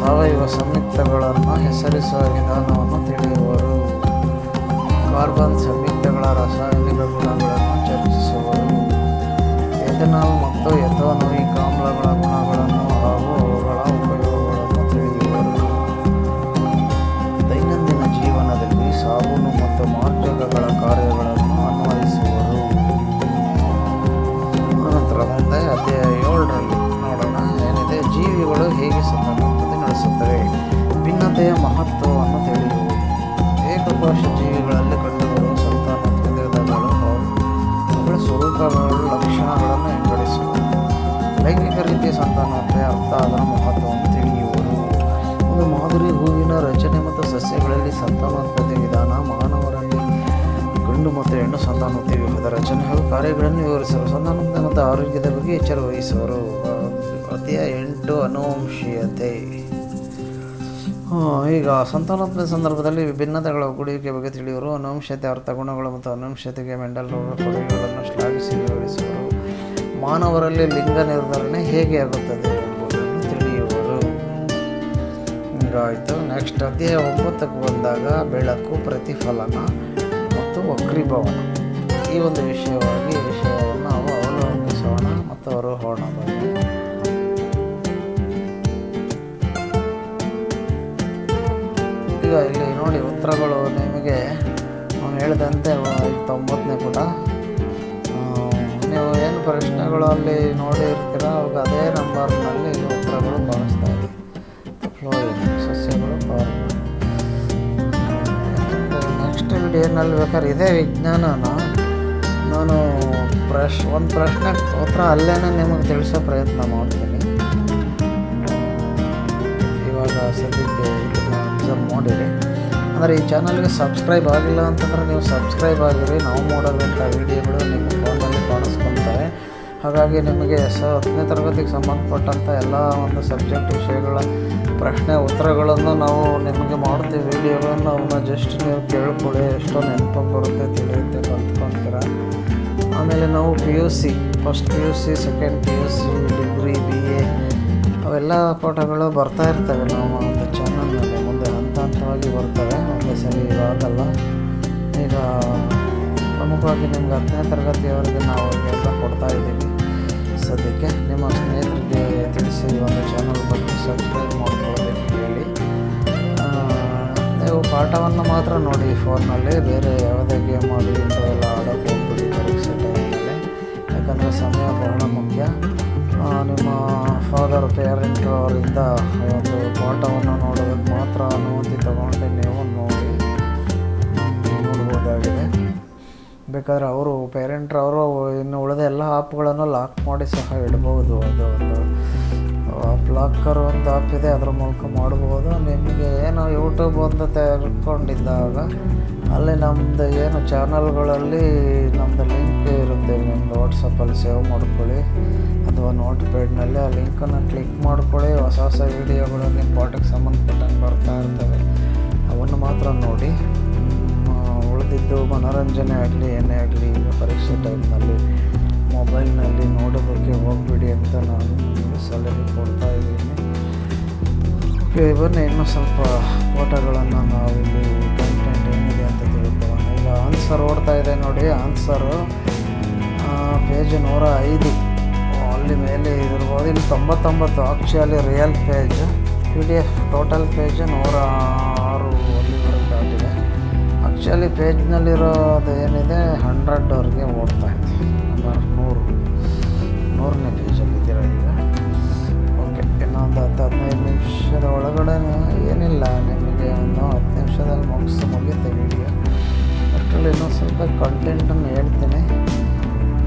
ಸಾವಯವ ಸಂಯುಕ್ತಗಳನ್ನು ಹೆಸರಿಸುವ ವಿಧಾನವನ್ನು ತಿಳಿಯುವರು. ಕಾರ್ಬನ್ ಸಂಯುಕ್ತಗಳ ರಾಸಾಯನಿಕ ಗುಣಗಳನ್ನು ಚರ್ಚಿಸುವರು. ಎಥೆನಾಲ್ ಮತ್ತು ಎಥನೋಯಿಕ್ ಆಮ್ಲಗಳ ಗುಣಗಳನ್ನು ಹಾಗೂ ಅವುಗಳ ಉಪಯೋಗಗಳನ್ನು ತಿಳಿಯುವರು. ದೈನಂದಿನ ಜೀವನದಲ್ಲಿ ಸಾಬೂನು ಮತ್ತು ಮಾರ್ಜಕಗಳ ಕಾರ್ಯಗಳನ್ನು ಅನ್ವಯಿಸುವರು. ಅನಂತರ ಮುಂದೆ ಅಧ್ಯಾಯ 7ರಲ್ಲಿ ನೋಡೋಣ ಏನಿದೆ. ಜೀವಿಗಳು ಹೇಗೆ ಸಂತಾನೋತ್ಪತ್ತಿ ನಡೆಸುತ್ತವೆ, ಭಿನ್ನತೆಯ ಮಹತ್ವವನ್ನು ತಿಳಿಯುವುದು. ಏಕಕೋಶ ಜೀವಿಗಳಲ್ಲಿ ಕಂಡುಬರುವ ಸಂತಾನೋತ್ಪತ್ತಿ ವಿಧಗಳು ಹಾಗೂ ಅವುಗಳ ಸ್ವರೂಪಗಳು, ಲಕ್ಷಣಗಳನ್ನು ವಿಂಗಡಿಸುವುದು. ಲೈಂಗಿಕ ರೀತಿಯ ಸಂತಾನೋತ್ಪತ್ತಿ ಅರ್ಥ, ಅದರ ಮಹತ್ವವನ್ನು ತಿಳಿಯುವರು. ಒಂದು ಮಾದರಿ ಹೂವಿನ ರಚನೆ ಮತ್ತು ಸಸ್ಯಗಳಲ್ಲಿ ಸಂತಾನೋತ್ಪತ್ತಿ ವಿಧಾನ, ಮಾನವರಲ್ಲಿ ಗಂಡು ಮತ್ತು ಹೆಣ್ಣು ಸಂತಾನೋತ್ಪತ್ತಿ ವ್ಯೂಹದ ರಚನೆ ಹಾಗೂ ಕಾರ್ಯಗಳನ್ನು ವಿವರಿಸುವರು. ಸಂತಾನೋತ್ಪತ್ತಿ ಮತ್ತು ಆರೋಗ್ಯದ ಬಗ್ಗೆ ಎಚ್ಚರ ವಹಿಸುವರು. ಅಧ್ಯಾಯ 8 ಅನುವಂಶೀಯತೆ. ಈಗ ಸಂತಾನೋತ್ಪತ್ತಿ ಸಂದರ್ಭದಲ್ಲಿ ವಿಭಿನ್ನತೆಗಳ ಒಗ್ಗೂಡುವಿಕೆ ಬಗ್ಗೆ ತಿಳಿಯುವರು. ಅನುವಂಶೀಯತೆ ಅರ್ಥ, ಗುಣಗಳು ಮತ್ತು ಅನುವಂಶೀಯತೆಗೆ ಮೆಂಡೆಲ್ ಅವರ ಕೊಡುಗೆಗಳನ್ನು ಶ್ಲಾಘಿಸಿ ವಿವರಿಸುವರು. ಮಾನವರಲ್ಲಿ ಲಿಂಗ ನಿರ್ಧರಣೆ ಹೇಗೆ ಆಗುತ್ತದೆ ಎಂಬುದನ್ನು ತಿಳಿಯುವರು. ಹೀಗಾಯಿತು. ನೆಕ್ಸ್ಟ್ ಅಧ್ಯಾಯ 9ಕ್ಕೆ ಬಂದಾಗ ಬೆಳಕು, ಪ್ರತಿಫಲನ ಮತ್ತು ವಕ್ರೀಭವನ, ಈ ಒಂದು ವಿಷಯವನ್ನು ನಾವು ಅವಲೋಕಿಸೋಣ ಮತ್ತು ಆರೋಹಣ ಬಗ್ಗೆ. ಈಗ ಇಲ್ಲಿ ನೋಡಿ ಉತ್ತರಗಳು ನಿಮಗೆ ನಾನು ಹೇಳಿದಂತೆ 90ನೇ ಪುಟ. ನೀವು ಏನು ಪ್ರಶ್ನೆಗಳು ಅಲ್ಲಿ ನೋಡಿರ್ತೀರ ಅವಾಗ ಅದೇ ನಂಬರ್ನಲ್ಲಿ ಉತ್ತರಗಳು ಕಾಣಿಸ್ತಾ ಇದೆ. ಫ್ಲೋಯಿನ್ ಸಸ್ಯಗಳು ನೆಕ್ಸ್ಟ್ ವಿಡಿಯೋನಲ್ಲಿ ಬೇಕಾದ್ರೆ ಇದೇ ವಿಜ್ಞಾನನ ನಾನು ಒಂದು ಪ್ರಶ್ನೆ ಉತ್ತರ ಅಲ್ಲೇ ನಿಮಗೆ ತಿಳಿಸೋ ಪ್ರಯತ್ನ ಮಾಡ್ತೀನಿ. ಇವಾಗ ಸದ್ಯಕ್ಕೆ ಇದನ್ನು ಅಬ್ಸರ್ವ್ ಮಾಡಿರಿ. ಅಂದರೆ ಈ ಚಾನಲ್ಗೆ ಸಬ್ಸ್ಕ್ರೈಬ್ ಆಗಿಲ್ಲ ಅಂತಂದರೆ ನೀವು ಸಬ್ಸ್ಕ್ರೈಬ್ ಆಗಿರಿ. ನಾವು ಮಾಡೋದಂಥ ವೀಡಿಯೋಗಳು ನಿಮ್ಮ ಫೋನಲ್ಲಿ ಕಾಣಿಸ್ಕೊಳ್ತವೆ. ಹಾಗಾಗಿ ನಿಮಗೆ 10ನೇ ತರಗತಿಗೆ ಸಂಬಂಧಪಟ್ಟಂಥ ಎಲ್ಲ ಒಂದು ಸಬ್ಜೆಕ್ಟ್ ವಿಷಯಗಳ ಪ್ರಶ್ನೆ ಉತ್ತರಗಳನ್ನು ನಾವು ನಿಮಗೆ ಮಾಡ್ತೀವಿ. ವೀಡಿಯೋಗಳನ್ನು ಅವನ್ನ ಜಸ್ಟ್ ನೀವು ಕೇಳ್ಕೊಳ್ಳಿ, ಎಷ್ಟೋ ನೆನಪಾಗಿ ಬರುತ್ತೆ, ತಿಳಿಯುತ್ತೆ, ಕಲ್ತ್ಕೊಳ್ತೀರ. ಆಮೇಲೆ ನಾವು PUC, first PUC, second PUC, degree, BA ಅವೆಲ್ಲ ಪಾಠಗಳು ಬರ್ತಾ ಇರ್ತವೆ ನಾವು ಒಂದು ಚಾನಲ್ನಲ್ಲಿ. ಮುಂದೆ ಹಂತವಾಗಿ ಬರ್ತವೆ, ಒಂದೇ ಸಲ ಇವಾಗಲ್ಲ. ಈಗ ಪ್ರಮುಖವಾಗಿ ನಿಮ್ಗೆ 10ನೇ ತರಗತಿಯವರೆಗೆ ನಾವು ಎಲ್ಲ ಕೊಡ್ತಾಯಿದ್ದೀವಿ. ಸದ್ಯಕ್ಕೆ ನಿಮ್ಮ ಸ್ನೇಹಿತರಿಗೆ ತಿಳಿಸಿ ಒಂದು ಚಾನಲ್ ಬಗ್ಗೆ ಸಬ್ಸ್ಕ್ರೈಬ್ ಮಾಡ್ಕೊಳ್ಳೋದಕ್ಕೆ ಹೇಳಿ. ನೀವು ಪಾಠವನ್ನು ಮಾತ್ರ ನೋಡಿ ಫೋನ್ನಲ್ಲಿ, ಬೇರೆ ಯಾವುದೇ ಗೇಮ್ ಆಗಲಿ ಇಂಥವೆಲ್ಲ ಆಡೋಕ್ಕೆ ಹೋಗ್ಬಿಡಿ ಪರೀಕ್ಷೆ ಟೈಮಲ್ಲಿ. ಯಾಕಂದರೆ ಸಮಯ ಬಹಳ ಮುಖ್ಯ. ನಿಮ್ಮ ಫಾದರ್ ಪೇರೆಂಟ್ ಅವರಿಂದ ಒಂದು ಪಾಠವನ್ನು ನೋಡೋದಕ್ಕೆ ಮಾತ್ರ ಅನುಮತಿ ತಗೊಂಡು ನೀವು ನೋಡ್ಬೋದಾಗಿದೆ. ಬೇಕಾದರೆ ಅವರು ಪೇರೆಂಟ್ರವರು ಇನ್ನು ಉಳಿದ ಎಲ್ಲ ಆ್ಯಪ್ಗಳನ್ನು ಲಾಕ್ ಮಾಡಿ ಸಹ ಇಡ್ಬೋದು. ಅದು ಒಂದು ಆ್ಯಪ್ ಲಾಕರ್ ಒಂದು ಆ್ಯಪ್ ಇದೆ, ಅದರ ಮೂಲಕ ಮಾಡ್ಬೋದು. ನಿಮಗೆ ಏನು ಯೂಟ್ಯೂಬ್ ಒಂದು ತೆಗೆದುಕೊಂಡಿದ್ದಾಗ ಅಲ್ಲಿ ನಮ್ಮದು ಏನು ಚಾನಲ್ಗಳಲ್ಲಿ ನಮ್ಮದು ಲಿಂಕ್ ಇರುತ್ತೆ, ನಿಮ್ಮದು ವಾಟ್ಸಪ್ಪಲ್ಲಿ ಸೇವ್ ಮಾಡ್ಕೊಳ್ಳಿ ಅಥವಾ ನೋಟ್ ಪ್ಯಾಡ್ನಲ್ಲಿ ಆ ಲಿಂಕನ್ನು ಕ್ಲಿಕ್ ಮಾಡ್ಕೊಳ್ಳಿ. ಹೊಸ ಹೊಸ ವೀಡಿಯೋಗಳು ನಿಮ್ಮ ಪಾಠಕ್ಕೆ ಸಂಬಂಧಪಟ್ಟಂಗೆ ಬರ್ತಾ ಇರ್ತವೆ, ಅವನ್ನು ಮಾತ್ರ ನೋಡಿ. ಉಳಿದಿದ್ದು ಮನೋರಂಜನೆ ಆಗಲಿ ಏನೇ ಆಗಲಿ ಈಗ ಪರೀಕ್ಷೆ ಟೈಮ್ನಲ್ಲಿ ಮೊಬೈಲ್ನಲ್ಲಿ ನೋಡೋದಕ್ಕೆ ಹೋಗ್ಬಿಡಿ ಅಂತ ನಾನು ನಿಮಗೆ ಸಲಹೆ ಕೊಡ್ತಾ ಇದ್ದೀನಿ. ಓಕೆ, ಬನ್ನಿ ಇನ್ನೂ ಸ್ವಲ್ಪ ಪಾಠಗಳನ್ನು ನಾವು ಇಲ್ಲಿ ಕಂಟೆಂಟ್ ಏನಿದೆ ಅಂತ ತಿಳ್ಕೊಳ್ಳೋಣ. ಈಗ ಆನ್ಸರ್ ಓಡ್ತಾ ಇದೆ ನೋಡಿ. ಆನ್ಸರು ಪೇಜ್ 105 ಅಲ್ಲಿ ಮೇಲೆ ಇದಿರ್ಬೋದು. ಇಲ್ಲಿ 99 actually real page. PDF total page 106 ಅಲ್ಲಿವರೆಗೆ ದಾಟಿದೆ. ಆ್ಯಕ್ಚುಲಿ ಪೇಜ್ನಲ್ಲಿರೋದು ಏನಿದೆ 100ವರೆಗೆ ಓಡ್ತಾ ಇದೆ. ನಂಬರ್ 100ನೇ ಪೇಜಲ್ಲಿದ್ದೀರ ಈಗ. ಓಕೆ, ಇನ್ನೊಂದು 10-15 ನಿಮಿಷದ ಒಳಗಡೆ ಏನಿಲ್ಲ, ನಿಮಗೆ ಒಂದು 10 ನಿಮಿಷದಲ್ಲಿ ಮುಗಿಯುತ್ತೆ ವಿಡಿಯೋ. ಅಷ್ಟರಲ್ಲಿ ಇನ್ನೊಂದು ಸ್ವಲ್ಪ ಕಂಟೆಂಟನ್ನು ಹೇಳ್ತೀನಿ.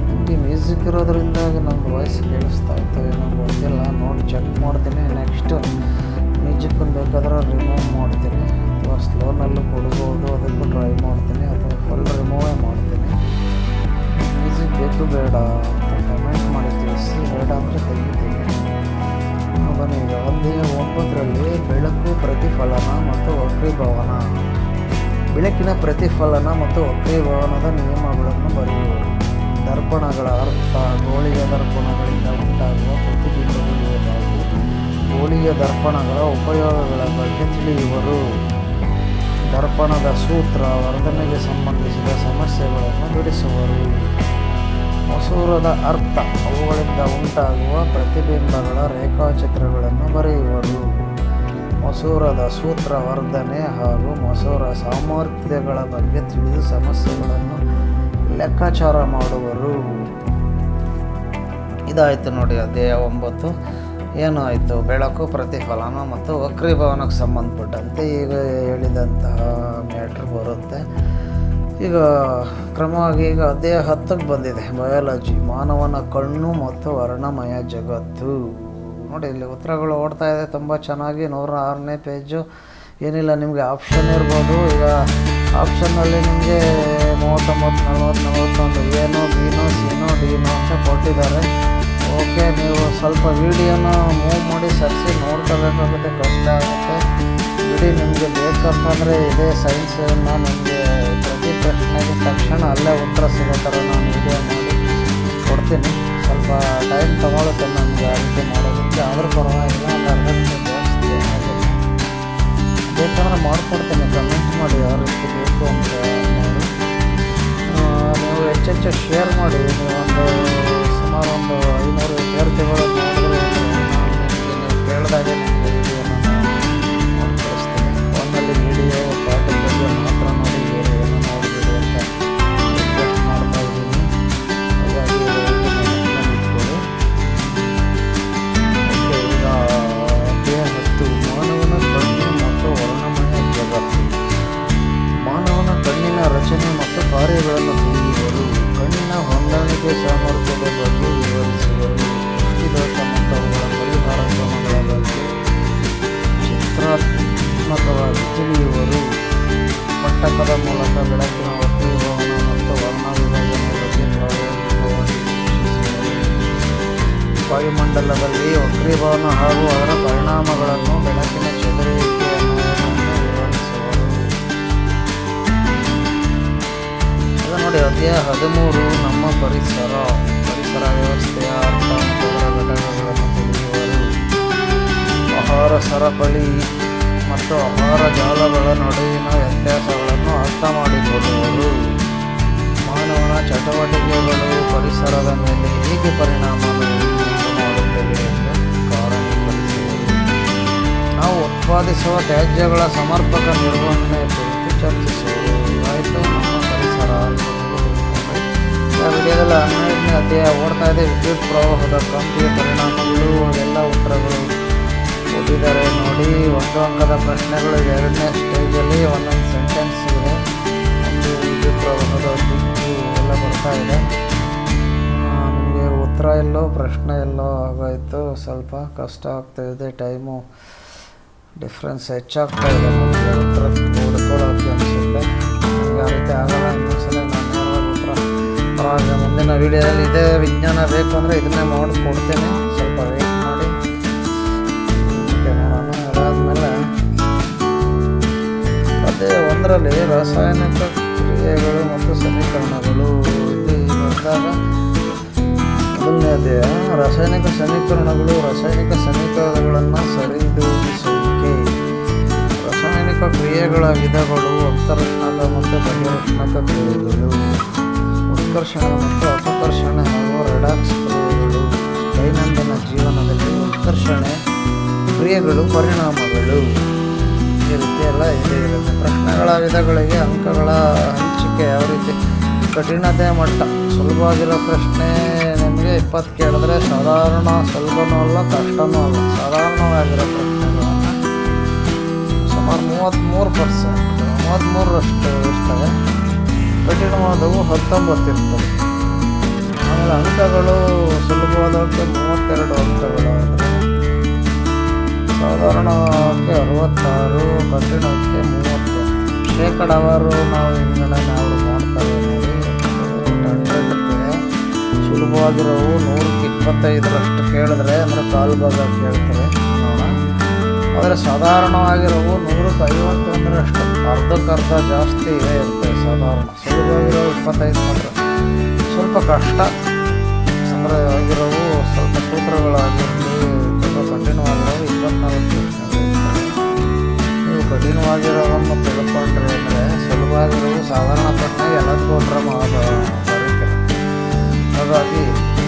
ನಿಮಗೆ ಮ್ಯೂಸಿಕ್ ಇರೋದ್ರಿಂದ ನಮ್ಗೆ ವಾಯ್ಸ್ ಕೇಳಿಸ್ತಾ ಇತ್ತು, ನನಗೆ ಗೊತ್ತಿಲ್ಲ, ನೋಡಿ ಚೆಕ್ ಮಾಡ್ತೀನಿ. ನೆಕ್ಸ್ಟು ಮ್ಯೂಸಿಕ್ಕನ್ನು ಬೇಕಾದ್ರೆ ರಿಮೂವ್ ಮಾಡ್ತೀನಿ ಅಥವಾ ಸ್ಲೋನಲ್ಲೂ ಕೊಡ್ಬೋದು, ಅದಕ್ಕೂ ಟ್ರೈ ಮಾಡ್ತೀನಿ, ಅಥವಾ ಫುಲ್ ರಿಮೂವೇ ಮಾಡ್ತೀನಿ. ಮ್ಯೂಸಿಕ್ ಬೇಕು ಬೇಡ ಅಂತ ಕಮೆಂಟ್ ಮಾಡಿ ತಿಳಿಸಿ, ಬೇಡ ಅಂದರೆ ತೆಗಿತೀನಿ. ಬನ್ನಿ, ಈಗ ಅಧ್ಯಾಯ 9ರಲ್ಲಿ ಬೆಳಕು, ಪ್ರತಿಫಲನ ಮತ್ತು ವಕ್ರೀಭವನ. ಬೆಳಕಿನ ಪ್ರತಿಫಲನ ಮತ್ತು ವಕ್ರೀಭವನದ ನಿಯಮಗಳನ್ನು ಬರೆಯುವರು. ದರ್ಪಣಗಳ ಅರ್ಥ, ಗೋಳಿಯ ದರ್ಪಣಗಳಿಂದ ಉಂಟಾಗುವ ಪ್ರತಿಬಿಂಬಗಳು ಹಾಗೂ ಗೋಳಿಯ ದಿವ್ಯ ದರ್ಪಣಗಳ ಉಪಯೋಗಗಳ ಬಗ್ಗೆ ತಿಳಿಯುವರು. ದರ್ಪಣದ ಸೂತ್ರ ವರ್ಧನೆಗೆ ಸಂಬಂಧಿಸಿದ ಸಮಸ್ಯೆಗಳನ್ನು ಬಿಡಿಸುವರು. ಮಸೂರದ ಅರ್ಥ, ಅವುಗಳಿಂದ ಉಂಟಾಗುವ ಪ್ರತಿಬಿಂಬಗಳ ರೇಖಾಚಿತ್ರಗಳನ್ನು ಬರೆಯುವರು. ಮಸೂರದ ಸೂತ್ರ ವರ್ಧನೆ ಹಾಗೂ ಮಸೂರ ಸಾಮರ್ಥ್ಯಗಳ ಬಗ್ಗೆ ತಿಳಿದು ಸಮಸ್ಯೆಗಳನ್ನು ಲೆಕ್ಕಾಚಾರ ಮಾಡುವರು. ಇದಾಯಿತು ನೋಡಿ ಅಧ್ಯಾಯ 9. ಏನು ಆಯಿತು? ಬೆಳಕು, ಪ್ರತಿಫಲನ ಮತ್ತು ವಕ್ರೀಭವನಕ್ಕೆ ಸಂಬಂಧಪಟ್ಟಂತೆ ಈಗ ಹೇಳಿದಂತಹ ಮ್ಯಾಟ್ರ್ ಬರುತ್ತೆ. ಈಗ ಕ್ರಮವಾಗಿ ಈಗ ಅಧ್ಯಾಯ 10ಕ್ಕೆ ಬಂದಿದೆ. ಬಯಾಲಜಿ, ಮಾನವನ ಕಣ್ಣು ಮತ್ತು ವರ್ಣಮಯ ಜಗತ್ತು. ನೋಡಿ ಇಲ್ಲಿ ಉತ್ತರಗಳು ಓಡ್ತಾ ಇದೆ ತುಂಬ ಚೆನ್ನಾಗಿ. 106ನೇ ಪೇಜು. ಏನಿಲ್ಲ, ನಿಮಗೆ ಆಪ್ಷನ್ ಇರ್ಬೋದು. ಈಗ ಆಪ್ಷನ್ನಲ್ಲಿ ನಿಮಗೆ 39, 40, 41 ಏನೋ ಬಿನೋ ಸಿನೋ ಡಿನೋ ಅಂತ ಕೊಟ್ಟಿದ್ದಾರೆ. ಓಕೆ, ನೀವು ಸ್ವಲ್ಪ ವೀಡಿಯೋನ ಮೂವ್ ಮಾಡಿ ಸರಿಸಿ ನೋಡ್ಕೋಬೇಕಾಗುತ್ತೆ, ಕಷ್ಟ ಆಗುತ್ತೆ. ಬಿಡಿ, ನಿಮಗೆ ಬೇಕಂತಂದರೆ ಇದೇ ಸೈನ್ಸನ್ನು ನಿಮಗೆ ಪ್ರತಿ ಪ್ರಶ್ನೆಗೆ ತಕ್ಷಣ ಅಲ್ಲೇ ಉತ್ತರ ಸಿಗೋ ಥರ ನಾನು ವೀಡಿಯೋ ಮಾಡಿ ಕೊಡ್ತೀನಿ. ಸ್ವಲ್ಪ ಟೈಮ್ ತೊಗೊಳುತ್ತೆ ನನಗೆ ಅದಕ್ಕೆ ಮಾಡೋದಕ್ಕೆ, ಆದರೂ ಪರವಾಗಿಲ್ಲ. ಒಂದು ಅರ್ಧ ನಿಮಿಷ ಜಾಸ್ತಿ ಆಗುತ್ತೆ. ಬೇಕಂದ್ರೆ ಮಾಡಿಕೊಡ್ತೀನಿ, ಕಮೆಂಟ್ ಮಾಡಿ ಯಾವ ರೀತಿ ಬೇಕು ಅಂತ ನೋಡಿ. ನೀವು ಹೆಚ್ಚೆಚ್ಚು ಶೇರ್ ಮಾಡಿ. ನೀವೊಂದು ಸುಮಾರು ಒಂದು 500 ವಿದ್ಯಾರ್ಥಿಗಳು ನೋಡಿದ್ರೆ ನೀವು ಕೇಳಿದಾಗೆ ನಿಮಗೆ ವಿಡಿಯೋನ ನಾನು ಕಳಿಸ್ತೀನಿ. ಫೋನಲ್ಲಿ ವಿಡಿಯೋ ಪಾಠದ ಬಗ್ಗೆ ಮಾತ್ರ ನೋಡಿ, ಬೇರೆ ಏನೋ ನೋಡಬೇಡಿ ಅಂತ ರಿಕ್ವೆಸ್ಟ್ ಮಾಡ್ತಾ ಇದ್ದೀನಿ. ಹಾಗಾಗಿ ಇಟ್ಕೊಳ್ಳಿ. ಓಕೆ, ಈಗ ಅಧ್ಯಾಯ 10, ಮಾನವನ ಕಣ್ಣು ಮತ್ತು ವರ್ಣಮಯ ಜಗತ್ತು. ಮಾನವನ ಕಣ್ಣಿನ ರಚನೆ ಮತ್ತು ಕಾರ್ಯಗಳನ್ನು ತಿಳಿಯುವರು. ಕಣ್ಣಿನ ಹೊಂದಾಣಿಕೆ ಸಾಮರ್ಥ್ಯದ ಬಗ್ಗೆ ವಿವರಿಸುವರು. ದೃಷ್ಟಿದೋಷ ಮತ್ತು ಅವುಗಳ ಪರಿಹಾರ ಕ್ರಮಗಳ ಬಗ್ಗೆ ಚಿತ್ರಾತ್ಮಕವಾಗಿ ತಿಳಿಯುವರು. ಪಟ್ಟಕದ ಮೂಲಕ ಬೆಳಕಿನ ವಕ್ರೀಭವನ ಮತ್ತು ವರ್ಣ ವಿಭಜನೆ ಬಗ್ಗೆ ಪ್ರಾಯೋಗಿಕವಾಗಿ ಸೂಚಿಸುವರು. ವಾಯುಮಂಡಲದಲ್ಲಿ ವಕ್ರೀಭವನ ಹಾಗೂ ಅದರ ಪರಿಣಾಮಗಳನ್ನು, ಬೆಳಕಿನ ಚದುರುವಿಕೆಯನ್ನು ವಿವರಿಸುವರು. ಈಗ ನೋಡಿ ಅಧ್ಯಾಯ 13, ನಮ್ಮ ಪರಿಸರ ವ್ಯವಸ್ಥೆಯ ಅರ್ಥ ಮತ್ತು ಅದರ ಘಟಕಗಳನ್ನು ತಿಳಿಯುವರು. ಆಹಾರ ಸರಪಳಿ ಮತ್ತು ಆಹಾರ ಜಾಲಗಳ ನಡುವಿನ ವ್ಯತ್ಯಾಸಗಳನ್ನು ಅರ್ಥ ಮಾಡಿಕೊಳ್ಳುವರು. ಮಾನವನ ಚಟುವಟಿಕೆಗಳು ಪರಿಸರದ ಮೇಲೆ ಹೇಗೆ ಪರಿಣಾಮ ಮಾಡುತ್ತವೆ ಎಂದು ಕಾರಣೀಕರಿಸುವರು. ನಾವು ಉತ್ಪಾದಿಸುವ ತ್ಯಾಜ್ಯಗಳ ಸಮರ್ಪಕ ನಿರ್ವಹಣೆ ಕುರಿತು ಚರ್ಚಿಸುವರು. ಇದಾಯಿತು ನಮ್ಮ ಪರಿಸರ. ವಿಡಿಯೋದಲ್ಲಿ 12ನೇ ಅಧ್ಯಾಯ ಓಡ್ತಾ ಇದೆ. ವಿದ್ಯುತ್ ಪ್ರವಾಹದ ಕ್ರಾಂತಿಯ ಪರಿಣಾಮಗಳು, ಎಲ್ಲ ಉತ್ತರಗಳು ಕೊಟ್ಟಿದ್ದಾರೆ ನೋಡಿ. 1 ಅಂಕದ ಪ್ರಶ್ನೆಗಳು 2ನೇ ಸ್ಟೇಜಲ್ಲಿ ಒಂದೊಂದು ಸೆಂಟೆನ್ಸ್ ಇದೆ. ಒಂದು ವಿದ್ಯುತ್ ಪ್ರವಾಹದ ದಿಕ್ಕು ಎಲ್ಲ ಬರ್ತಾ ಇದೆ. ನಿಮಗೆ ಉತ್ತರ ಎಲ್ಲೋ ಪ್ರಶ್ನೆ ಎಲ್ಲೋ ಆಗೋಯ್ತು. ಸ್ವಲ್ಪ ಕಷ್ಟ ಆಗ್ತಾಯಿದೆ, ಟೈಮು ಡಿಫ್ರೆನ್ಸ್ ಹೆಚ್ಚಾಗ್ತಾ ಇದೆ. ನಮಗೆ ಉತ್ತರ ಹುಡ್ಕೊಳ್ಳೋಕ್ಕೆ ಅನಿಸುತ್ತೆ. ನನಗೆ ಆ ರೀತಿ ಆಗಲ್ಲ. ಇನ್ನೊಂದ್ಸಲ ನಾನು ಉತ್ತರ ಪರವಾಗಿ ಮುಂದಿನ ವೀಡಿಯೋದಲ್ಲಿ ಇದೇ ವಿಜ್ಞಾನ ಬೇಕು ಅಂದರೆ ಇದನ್ನೇ ಮಾಡಿಕೊಡ್ತೇನೆ. ಸ್ವಲ್ಪ ವೇಟ್ ಮಾಡಿ. ಓಕೆ, ನೋಡೋಣ. ಅದಾದಮೇಲೆ ಅಧ್ಯಾಯ 1ರಲ್ಲಿ ರಾಸಾಯನಿಕ ಕ್ರಿಯೆಗಳು ಮತ್ತು ಸಮೀಕರಣಗಳು. ಇಲ್ಲಿ ಬಂದಾಗ ಮೊದಲನೇ ಅಧ್ಯಾಯ ರಾಸಾಯನಿಕ ಸಮೀಕರಣಗಳು. ರಾಸಾಯನಿಕ ಸಮೀಕರಣಗಳನ್ನು ಸರಿದೂಗಿಸುವಿಕೆ. ರಾಸಾಯನಿಕ ಕ್ರಿಯೆಗಳ ವಿಧಗಳು: ಅಂತರುಷ್ಣಕ ಮತ್ತು ಬಹಿರುಷ್ಣಕ ಕ್ರಿಯೆಗಳು, ಉತ್ಕರ್ಷಣೆ ಮತ್ತು ಅಪಕರ್ಷಣೆ ಹಾಗೂ ರೆಡಾಕ್ಸ್ ಕ್ರಿಯೆಗಳು. ದೈನಂದಿನ ಜೀವನದಲ್ಲಿ ಉತ್ಕರ್ಷಣೆ ಕ್ರಿಯೆಗಳು, ಪರಿಣಾಮಗಳು, ಈ ರೀತಿ ಎಲ್ಲ ಇದೇ ಇರುತ್ತೆ. ಪ್ರಶ್ನೆಗಳ ವಿಧಗಳಿಗೆ ಅಂಕಗಳ ಹಂಚಿಕೆ ಯಾವ ರೀತಿ? ಕಠಿಣತೆ ಮಟ್ಟ: ಸುಲಭವಾಗಿರೋ ಪ್ರಶ್ನೆ ನಿಮಗೆ 20 ಕೇಳಿದ್ರೆ ಸಾಧಾರಣ, ಸುಲಭನೂ ಅಲ್ಲ ಕಷ್ಟನೂ ಅಲ್ಲ, ಸಾಧಾರಣವಾಗಿರೋ ಪ್ರಶ್ನೆಗಳನ್ನು ಸುಮಾರು 33% ಇರ್ತವೆ. ಕಠಿಣವಾದವು 19 ಇರ್ತವೆ. ಆಮೇಲೆ ಅಂಕಗಳು ಸುಲಭವಾದಕ್ಕೆ 32 ಅಂಕಗಳಾದರೆ, ಸಾಧಾರಣಕ್ಕೆ 66, ಕಠಿಣಕ್ಕೆ 30. ಶೇಕಡಾವಾರು ನಾವು ಹಿಂಗಡೆ ಅವರು ಮಾಡ್ತಾರೆ ನೋಡಿ. 100ಕ್ಕೆ ಸುಲಭವಾಗಿರೋವು 100ಕ್ಕೆ 25ರಷ್ಟು ಕೇಳಿದ್ರೆ ಅಂದರೆ ಕಾಲು ಭಾಗ ಕೇಳ್ತಾರೆ ನೋಡೋಣ. ಆದರೆ ಸಾಧಾರಣವಾಗಿರೋವು 100ಕ್ಕೆ 51ರಷ್ಟು, ಅರ್ಧಕ್ಕರ್ಧ ಜಾಸ್ತಿ ಇರ್ತವೆ ಸಾಧಾರಣ. ಸುಲಭವಾಗಿರೋ 25 ಮಾತ್ರ. ಸ್ವಲ್ಪ ಕಷ್ಟ ಅಂದರೆ ಆಗಿರೋವು ಸ್ವಲ್ಪ ಸೂತ್ರಗಳಾಗಿರಲಿ ತುಂಬ ಕಠಿಣವಾಗಿರೋವು 24 ಸಾಧಾರಣ ಪಟ್ಟಣಾಗ ಎಲ್ಲದಕ್ಕೂ ಉತ್ತರ ಬರುತ್ತಿಲ್ಲ. ಹಾಗಾಗಿ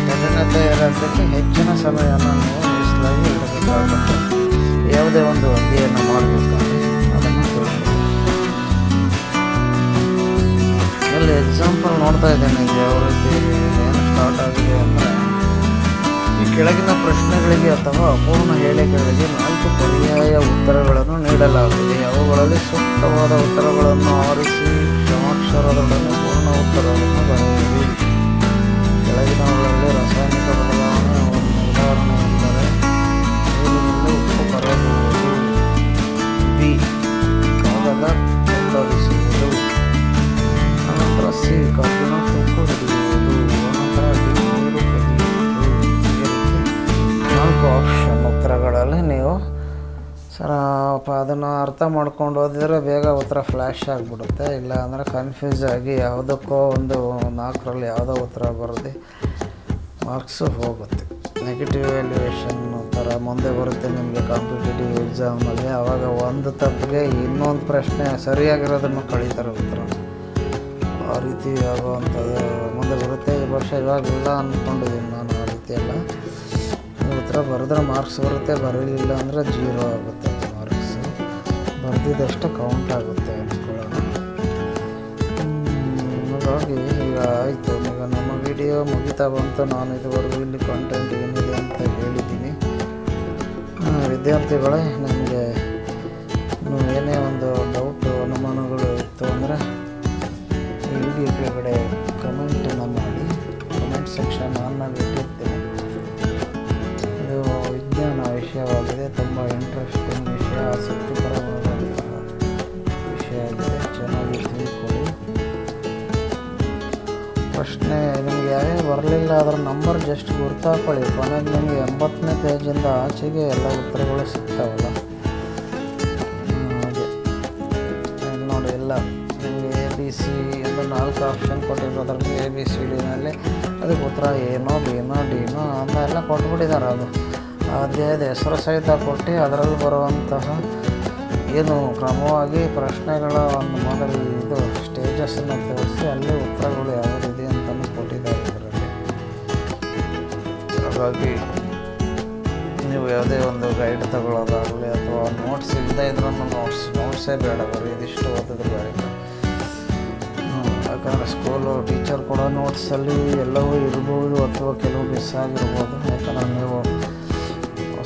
ಕಠಿಣತೆ ಇರೋದಕ್ಕೆ ಹೆಚ್ಚಿನ ಸಮಯವನ್ನು ನೀವು ಮೀಸಲಾಗಿ ಇಡಬೇಕಾಗುತ್ತೆ. ಯಾವುದೇ ಒಂದು ಅಧ್ಯಯನ ಮಾಡಬೇಕಾದ್ರೆ ಅದನ್ನು ತಿಳ್ಕೊಳ್ಳಿ. ಇಲ್ಲಿ ಎಕ್ಸಾಂಪಲ್ ನೋಡ್ತಾ ಇದ್ದೇನೆ, ಇದು ಯಾವ ರೀತಿ ಏನು ಸ್ಟಾರ್ಟ್ ಆಗಿದೆ ಅಂದರೆ, ಈ ಕೆಳಗಿನ ಪ್ರಶ್ನೆಗಳಿಗೆ ಅಥವಾ ಅಪೂರ್ಣ ಹೇಳಿಕೆಗಳಿಗೆ 4 ಪರ್ಯಾಯ ಉತ್ತರಗಳನ್ನು ನೀಡಲಾಗಿದೆ. ಅವುಗಳಲ್ಲಿ ಸೂಕ್ತವಾದ ಉತ್ತರಗಳನ್ನು ಆರಿಸಿ ಕ್ಷಮಾಕ್ಷರದೊಡನೆ ಪೂರ್ಣ ಉತ್ತರವನ್ನು ಬರೆಯಿರಿ. ಕೆಳಗಿನವುಗಳಲ್ಲಿ ರಾಸಾಯನಿಕ ಬದಲಾವಣೆ ಒಂದು ಉದಾಹರಣೆ ಎಂದರೆ ನೀರಿನಲ್ಲಿ ಉಪ್ಪು ಕರಗುವುದು, ಬಿ ಕಾಗದ ತುಂಡರಿಸುವುದು, ಅನಂತರ ಸಿ ಕಬ್ಬಿಣ ತುಕ್ಕು ಹಿಡಿಯುವುದು, ಅನಂತರ ಡಿ ನೀರು ಕದಿಯುವುದು. ಈ ರೀತಿ 4 ಆಪ್ಷನ್ ಉತ್ತರಗಳಲ್ಲಿ ನೀವು ಅದನ್ನು ಅರ್ಥ ಮಾಡ್ಕೊಂಡು ಓದಿದರೆ ಬೇಗ ಉತ್ತರ ಫ್ಲ್ಯಾಶ್ ಆಗಿಬಿಡುತ್ತೆ. ಇಲ್ಲ ಅಂದರೆ ಕನ್ಫ್ಯೂಸ್ ಆಗಿ ಯಾವುದಕ್ಕೋ ಒಂದು 4ರಲ್ಲಿ ಯಾವುದೋ ಉತ್ತರ ಬರೋದು ಮಾರ್ಕ್ಸು ಹೋಗುತ್ತೆ. ನೆಗೆಟಿವ್ ವ್ಯಾಲ್ಯೂಯೇಷನ್ ಥರ ಮುಂದೆ ಬರುತ್ತೆ ನಿಮಗೆ ಕಾಂಪಿಟೇಟಿವ್ ಎಕ್ಸಾಮಲ್ಲಿ. ಆವಾಗ ಒಂದು ತಪ್ಪಿಗೆ ಇನ್ನೊಂದು ಪ್ರಶ್ನೆ ಸರಿಯಾಗಿರೋದನ್ನು ಕಳೀತಾರೆ ಉತ್ತರ. ಆ ರೀತಿ ಆಗುವಂಥದ್ದು ಮುಂದೆ ಬರುತ್ತೆ. ಈ ವರ್ಷ ಇವಾಗೆಲ್ಲ ಅಂದ್ಕೊಂಡಿದ್ದೀನಿ ನಾನು. ಆ ರೀತಿ ಎಲ್ಲ ಉತ್ತರ ಬರೆದ್ರೆ ಮಾರ್ಕ್ಸ್ ಬರುತ್ತೆ, ಬರೀಲಿಲ್ಲ ಅಂದರೆ 0 ಆಗುತ್ತೆ ಮಾರ್ಕ್ಸ್. ಬರೆದಿದ್ದಷ್ಟು ಕೌಂಟ್ ಆಗುತ್ತೆ ಅಂದ್ಕೊಳ್ಳೋಣ. ಹಾಗಾಗಿ ಈಗ ಆಯಿತು, ಈಗ ನಮ್ಮ ವಿಡಿಯೋ ಮುಗಿತಾ ಬಂತು. ನಾನು ಇದುವರೆಗೂ ಇಲ್ಲಿ ಕಾಂಟೆಂಟ್ ಏನಿದೆ ಅಂತ ಹೇಳಿದ್ದೀನಿ. ವಿದ್ಯಾರ್ಥಿಗಳೇ, ನಿಮಗೆ ಇನ್ನೂ ಏನೇ ಒಂದು ಡೌಟು ಅನುಮಾನಗಳು ಇತ್ತು ಅಂದರೆ ಈ ವಿಡಿಯೋ ಕೆಳಗಡೆ ಕಮೆಂಟನ್ನು ಮಾಡಿ. ಕಮೆಂಟ್ ಸೆಕ್ಷನ್ ಆನ್ನಲ್ಲಿ ಇಟ್ಟಿರ್ತೀನಿ. ಇದು ವಿಜ್ಞಾನ ವಿಷಯವಾಗಿದೆ, ತುಂಬ ಇಂಟ್ರೆಸ್ಟಿಂಗ್ ವಿಷಯ, ಆಸಕ್ತಿಕರವಾದಂತಹ ವಿಷಯ ಆಗಿದೆ. ಚೆನ್ನಾಗಿ ತಿಳ್ಕೊಳ್ಳಿ. ಪ್ರಶ್ನೆ ನಿಮಗೆ ಯಾವ್ಯಾವ ಬರಲಿಲ್ಲ ಅದರ ನಂಬರ್ ಜಸ್ಟ್ ಗುರ್ತಾಕೊಳ್ಳಿ. ಕೊನೆಗೆ ನಿಮಗೆ 80ನೇ ಪೇಜಿಂದ ಆಚೆಗೆ ಎಲ್ಲ ಉತ್ತರಗಳು ಸಿಗ್ತಾವಲ್ಲ, ಹಾಗೆ ನೋಡಿ. ಎಲ್ಲ ನಿಮಗೆ ABC ಎಂದು 4 ಆಪ್ಷನ್ ಕೊಟ್ಟಿರೋದ್ರಲ್ಲಿ ABCDನಲ್ಲಿ ಅದಕ್ಕೆ ಉತ್ತರ ಏನೋ ಬಿನೋ ಡಿನೋ ಅಂತ ಎಲ್ಲ ಕೊಟ್ಬಿಟ್ಟಿದ್ದಾರೆ. ಅದು ಅಧ್ಯಾಯದ ಹೆಸರು ಸಹಿತ ಕೊಟ್ಟು ಅದರಲ್ಲಿ ಬರುವಂತಹ ಏನು ಕ್ರಮವಾಗಿ ಪ್ರಶ್ನೆಗಳ ಒಂದು ಮಾದರಿ ಇದು ಸ್ಟೇಜಸ್ಸನ್ನು ತೋರಿಸಿ ಅಲ್ಲಿ ಉತ್ತರಗಳು ಯಾವುದಿದೆ ಅಂತಲೂ ಕೊಟ್ಟಿದ್ದಾರೆ ಇದರಲ್ಲಿ. ಹಾಗಾಗಿ ನೀವು ಯಾವುದೇ ಒಂದು ಗೈಡ್ ತಗೊಳ್ಳೋದಾಗಲಿ ಅಥವಾ ನೋಟ್ಸ್ ಇಲ್ಲದೆ ಇದ್ರೂ ನೋಟ್ಸೇ ಬೇಡ, ಬರೀ ಇದಿಷ್ಟು ಓದಿದ್ರೆ ಬೇರೆ. ಯಾಕಂದರೆ ಸ್ಕೂಲು ಟೀಚರ್ ಕೊಡೋ ನೋಟ್ಸಲ್ಲಿ ಎಲ್ಲವೂ ಇರ್ಬೋದು ಅಥವಾ ಕೆಲವು ಮಿಸ್ ಆಗಿರ್ಬೋದು. ಯಾಕಂದರೆ ನೀವು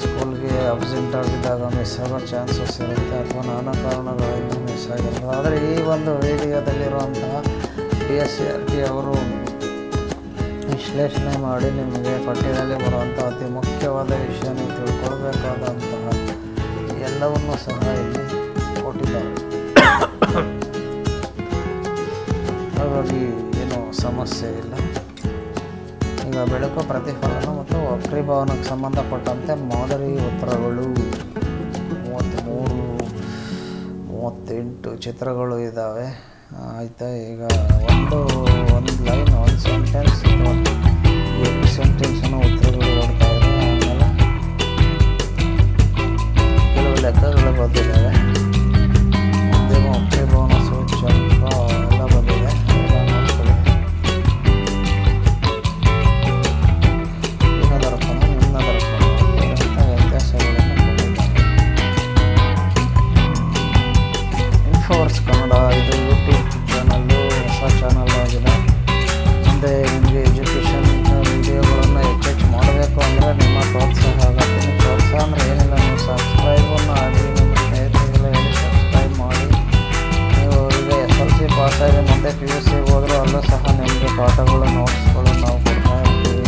ಸ್ಕೂಲ್ಗೆ ಅಬ್ಸೆಂಟ್ ಆಗಿದ್ದಾಗ ಮಿಸ್ ಆಗೋ ಚಾನ್ಸಸ್ ಇರುತ್ತೆ, ಅಥವಾ ನಾನಾ ಕಾರಣಗಳಿಂದ ಮಿಸ್ ಆಗಿರ್ಬೋದು. ಆದರೆ ಈ ಒಂದು ವಿಡಿಯೋದಲ್ಲಿರುವಂತಹ DSCRT ಅವರು ವಿಶ್ಲೇಷಣೆ ಮಾಡಿ ನಿಮಗೆ ಪಠ್ಯದಲ್ಲಿ ಬರುವಂಥ ಅತಿ ಮುಖ್ಯವಾದ ವಿಷಯ ನೀವು ತಿಳ್ಕೊಳ್ಬೇಕಾದಂತಹ ಎಲ್ಲವನ್ನೂ ಸಹ ಇಲ್ಲಿ ಕೊಟ್ಟಿದ್ದಾರೆ. ಹಾಗಾಗಿ ಏನೂ ಸಮಸ್ಯೆ ಇಲ್ಲ. ಈಗ ಬೆಳಕು, ಪ್ರತಿಫಲನ ಮತ್ತು ವಕ್ರೀಭವನಕ್ಕೆ ಸಂಬಂಧಪಟ್ಟಂತೆ ಮಾದರಿ ಉತ್ತರಗಳು 38 ಚಿತ್ರಗಳು ಇದ್ದಾವೆ. ಆಯಿತಾ? ಈಗ ಒಂದು ಲೈನ್, ಒಂದು ಸೆಂಟೆನ್ಸ್ ಅಥವಾ 2 ಸೆಂಟೆನ್ಸನ್ನು ಉತ್ತರಗಳು ನೋಡ್ತಾ ಇದೆ. ಆಮೇಲೆ ಕೆಲವು ಲೆಕ್ಕಗಳು ಬಂದಿದ್ದಾವೆ. ಮಧ್ಯಮ ವಕ್ರೀಭವನ ಸೂಚ್ಯಂಕ ಎಲ್ಲ ಬಂದಿದೆ. ಎಲ್ಲ ನೋಡ್ಕೊಳ್ಳಿ. ದೀನದರ್ಪಣ, ನಿಮ್ನ ದರ್ಪಣ ಅಂತ ವ್ಯತ್ಯಾಸಗಳನ್ನು ಕೊಟ್ಟಿದ್ದಾರೆ. ಇನ್ಫೋವರ್ಸ್ ಕನ್ನಡ ಇದು ಯೂಟ್ಯೂಬ್ ಚಾನಲ್ಲು, ಹೊಸ ಚಾನಲ್ ಆಗಿದೆ. ಮುಂದೆ ನಿಮಗೆ ಎಜುಕೇಷನ್ ವಿಡಿಯೋಗಳನ್ನು ಹೆಚ್ಚೆಚ್ಚು ಮಾಡಬೇಕು ಅಂದರೆ ನಿಮ್ಮ ಪ್ರೋತ್ಸಾಹ ಆಗುತ್ತೆ. ಪ್ರೋತ್ಸಾಹ ಅಂದರೆ ಏನಿಲ್ಲ, ನೀವು ಸಬ್ಸ್ಕ್ರೈಬನ್ನು ಆಗಿ ನಿಮ್ಮ ಸ್ನೇಹಿತರಿಗೆಲ್ಲ ಹೇಳಿ ಸಬ್ಸ್ಕ್ರೈಬ್ ಮಾಡಿ. ನೀವು ಈಗ SLC ಪಾಸಾಗಿ ಮುಂದೆ PUCಗೆ ಹೋದರೂ ಅಲ್ಲೂ ಸಹ ನಿಮಗೆ ಪಾಠಗಳು, ನೋಟ್ಸ್ಗಳು ನಾವು ಕೊಡ್ತಾ ಇರ್ತೀವಿ.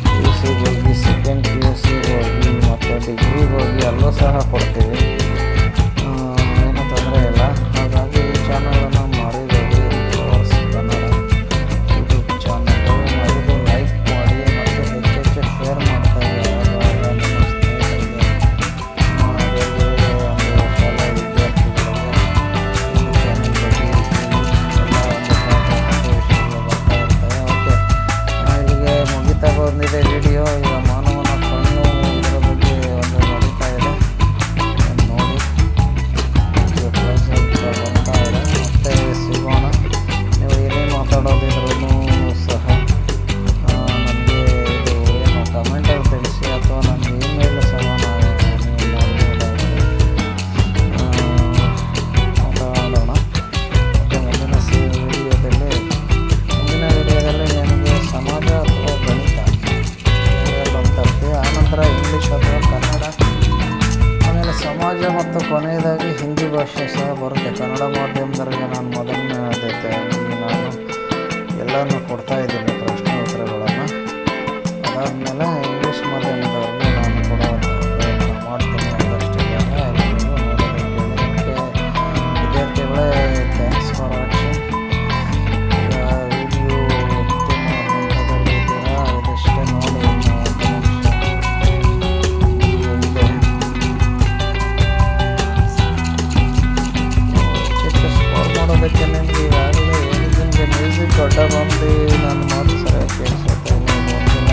PUCಗೆ ಹೋಗಿ, ಸೆಕೆಂಡ್ PUCಗೆ ಹೋಗಿ ಮತ್ತು ಡಿಗ್ರಿಗೆ ಹೋಗಿ ಅಲ್ಲೂ ಸಹ ಕೊಡ್ತೀವಿ. ಏನೂ ತೊಂದರೆ ಇಲ್ಲ. ಹಾಗಾಗಿ ಈ ಚಾನಲನ್ನು ಮರಿಬೇಡಿ. ಇನ್ಫೋವರ್ಸ್ ಕನ್ನಡ ಯೂಟ್ಯೂಬ್ ಚಾನಲ್ಲು ಮರಿದು ಲೈಕ್ ಮಾಡಿ ಮತ್ತು ಹೆಚ್ಚೆಚ್ಚು ಶೇರ್ ಮಾಡ್ತಾ ಇದ್ದಾರೆ. ಆವಾಗ ನಿಮ್ಮ ಸ್ನೇಹಿತರಿಗೆ, ಬೇರೆ ಬೇರೆ ಒಂದು ಶಾಲಾ ವಿದ್ಯಾರ್ಥಿಗಳಿಗೆ ಈ ಚಾನಲ್ ಬಗ್ಗೆ ಎಲ್ಲ ಒಂದು ಸಾಕಷ್ಟು ವಿಷಯಗಳು ಬರ್ತಾ ಇರ್ತವೆ. ಓಕೆ, ಇಲ್ಲಿಗೆ ಮುಗಿತಾ ಬಂದಿದೆ ವಿಡಿಯೋ. ಈಗ ಮಾನವನ ಕಣ್ಣು ಇದರ ಬಗ್ಗೆ ಒಂದು ನಡೀತಾ ಇದೆ, ನೋಡಿ. ಇಂಗ್ಲೀಷ್ ಅಥವಾ ಕನ್ನಡ, ಆಮೇಲೆ ಸಮಾಜ ಮತ್ತು ಕೊನೆಯದಾಗಿ ಹಿಂದಿ ಭಾಷೆ ಸಹ ಬರುತ್ತೆ. ಕನ್ನಡ ಮಾಧ್ಯಮದವರಿಗೆ ನಾನು ಮೊದಲನೇ ಆದ್ಯತೆಯಾಗಿ ನಾನು ಎಲ್ಲನೂ ಕೊಡ್ತಾಯಿದ್ದೀನಿ ಪ್ರಶ್ನೆ ಉತ್ತರಗಳನ್ನು. ಅದಾದಮೇಲೆ ಇಂಗ್ಲೀಷ್ ಮಾಧ್ಯಮದವರಿಗೆ ನಾನು ಕೊಡೋ ಪ್ರಯತ್ನ ಮಾಡ್ತೀನಿ. ಅದಷ್ಟೇ ಎಲ್ಲರಿಗೂ ನೋಡೋದಕ್ಕೆ ವಿದ್ಯಾರ್ಥಿಗಳೇ ಥ್ಯಾಂಕ್ಸ್ ಫಾರ್ ವಾಚಿಂಗ್. ಈಗ ವಿಡಿಯೋ ಅಂತಿಮ ಹಂತದಲ್ಲಿದ್ದೀರಾ, ಇದಷ್ಟೇ ನೋಡಿ. ಮಾಡೋದಕ್ಕೆ ನಿಮಗೆ ಈಗಾಗಲೇ ಹೇಳಿದಂಗೆ ಮ್ಯೂಸಿಕ್ ದೊಡ್ಡ ಬಂದು ನನ್ನ ಮಾತು ಸರಿಯಾಗಿ ಕೇಳಿಸುತ್ತೆ ಇಲ್ಲ.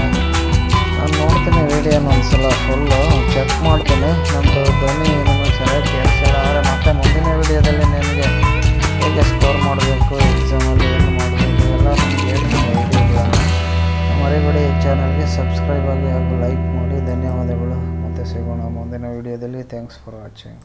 ನಾನು ನೋಡ್ತೀನಿ ವಿಡಿಯೋನ ಒಂದ್ಸಲ ಫುಲ್ಲು ಚೆಕ್ ಮಾಡ್ತೀನಿ. ನಮ್ಮದು ಧ್ವನಿ ನಿಮಗೆ ಸರಿಯಾಗಿ ಕೇಳಿಸಿಲ್ಲ ಆದರೆ ಮತ್ತೆ ಮುಂದಿನ ವಿಡಿಯೋದಲ್ಲಿ ನಿಮಗೆ ಹೇಗೆ ಸ್ಕೋರ್ ಮಾಡಬೇಕು, ಎಕ್ಸಾಮಲ್ಲಿ ಏನು ಮಾಡಬೇಕು ಎಲ್ಲ ನಿಮಗೆ ಹೇಳ್ತೀನಿ ವಿಡಿಯೋಗಳನ್ನು. ಮರಿಬೇಡಿ ಈ ಚಾನಲ್ಗೆ ಸಬ್ಸ್ಕ್ರೈಬ್ ಆಗಿ ಹಾಗೂ ಲೈಕ್ ಮಾಡಿ. ಧನ್ಯವಾದಗಳು. ಮತ್ತೆ ಸಿಗೋಣ ಮುಂದಿನ ವಿಡಿಯೋದಲ್ಲಿ. Thanks for watching.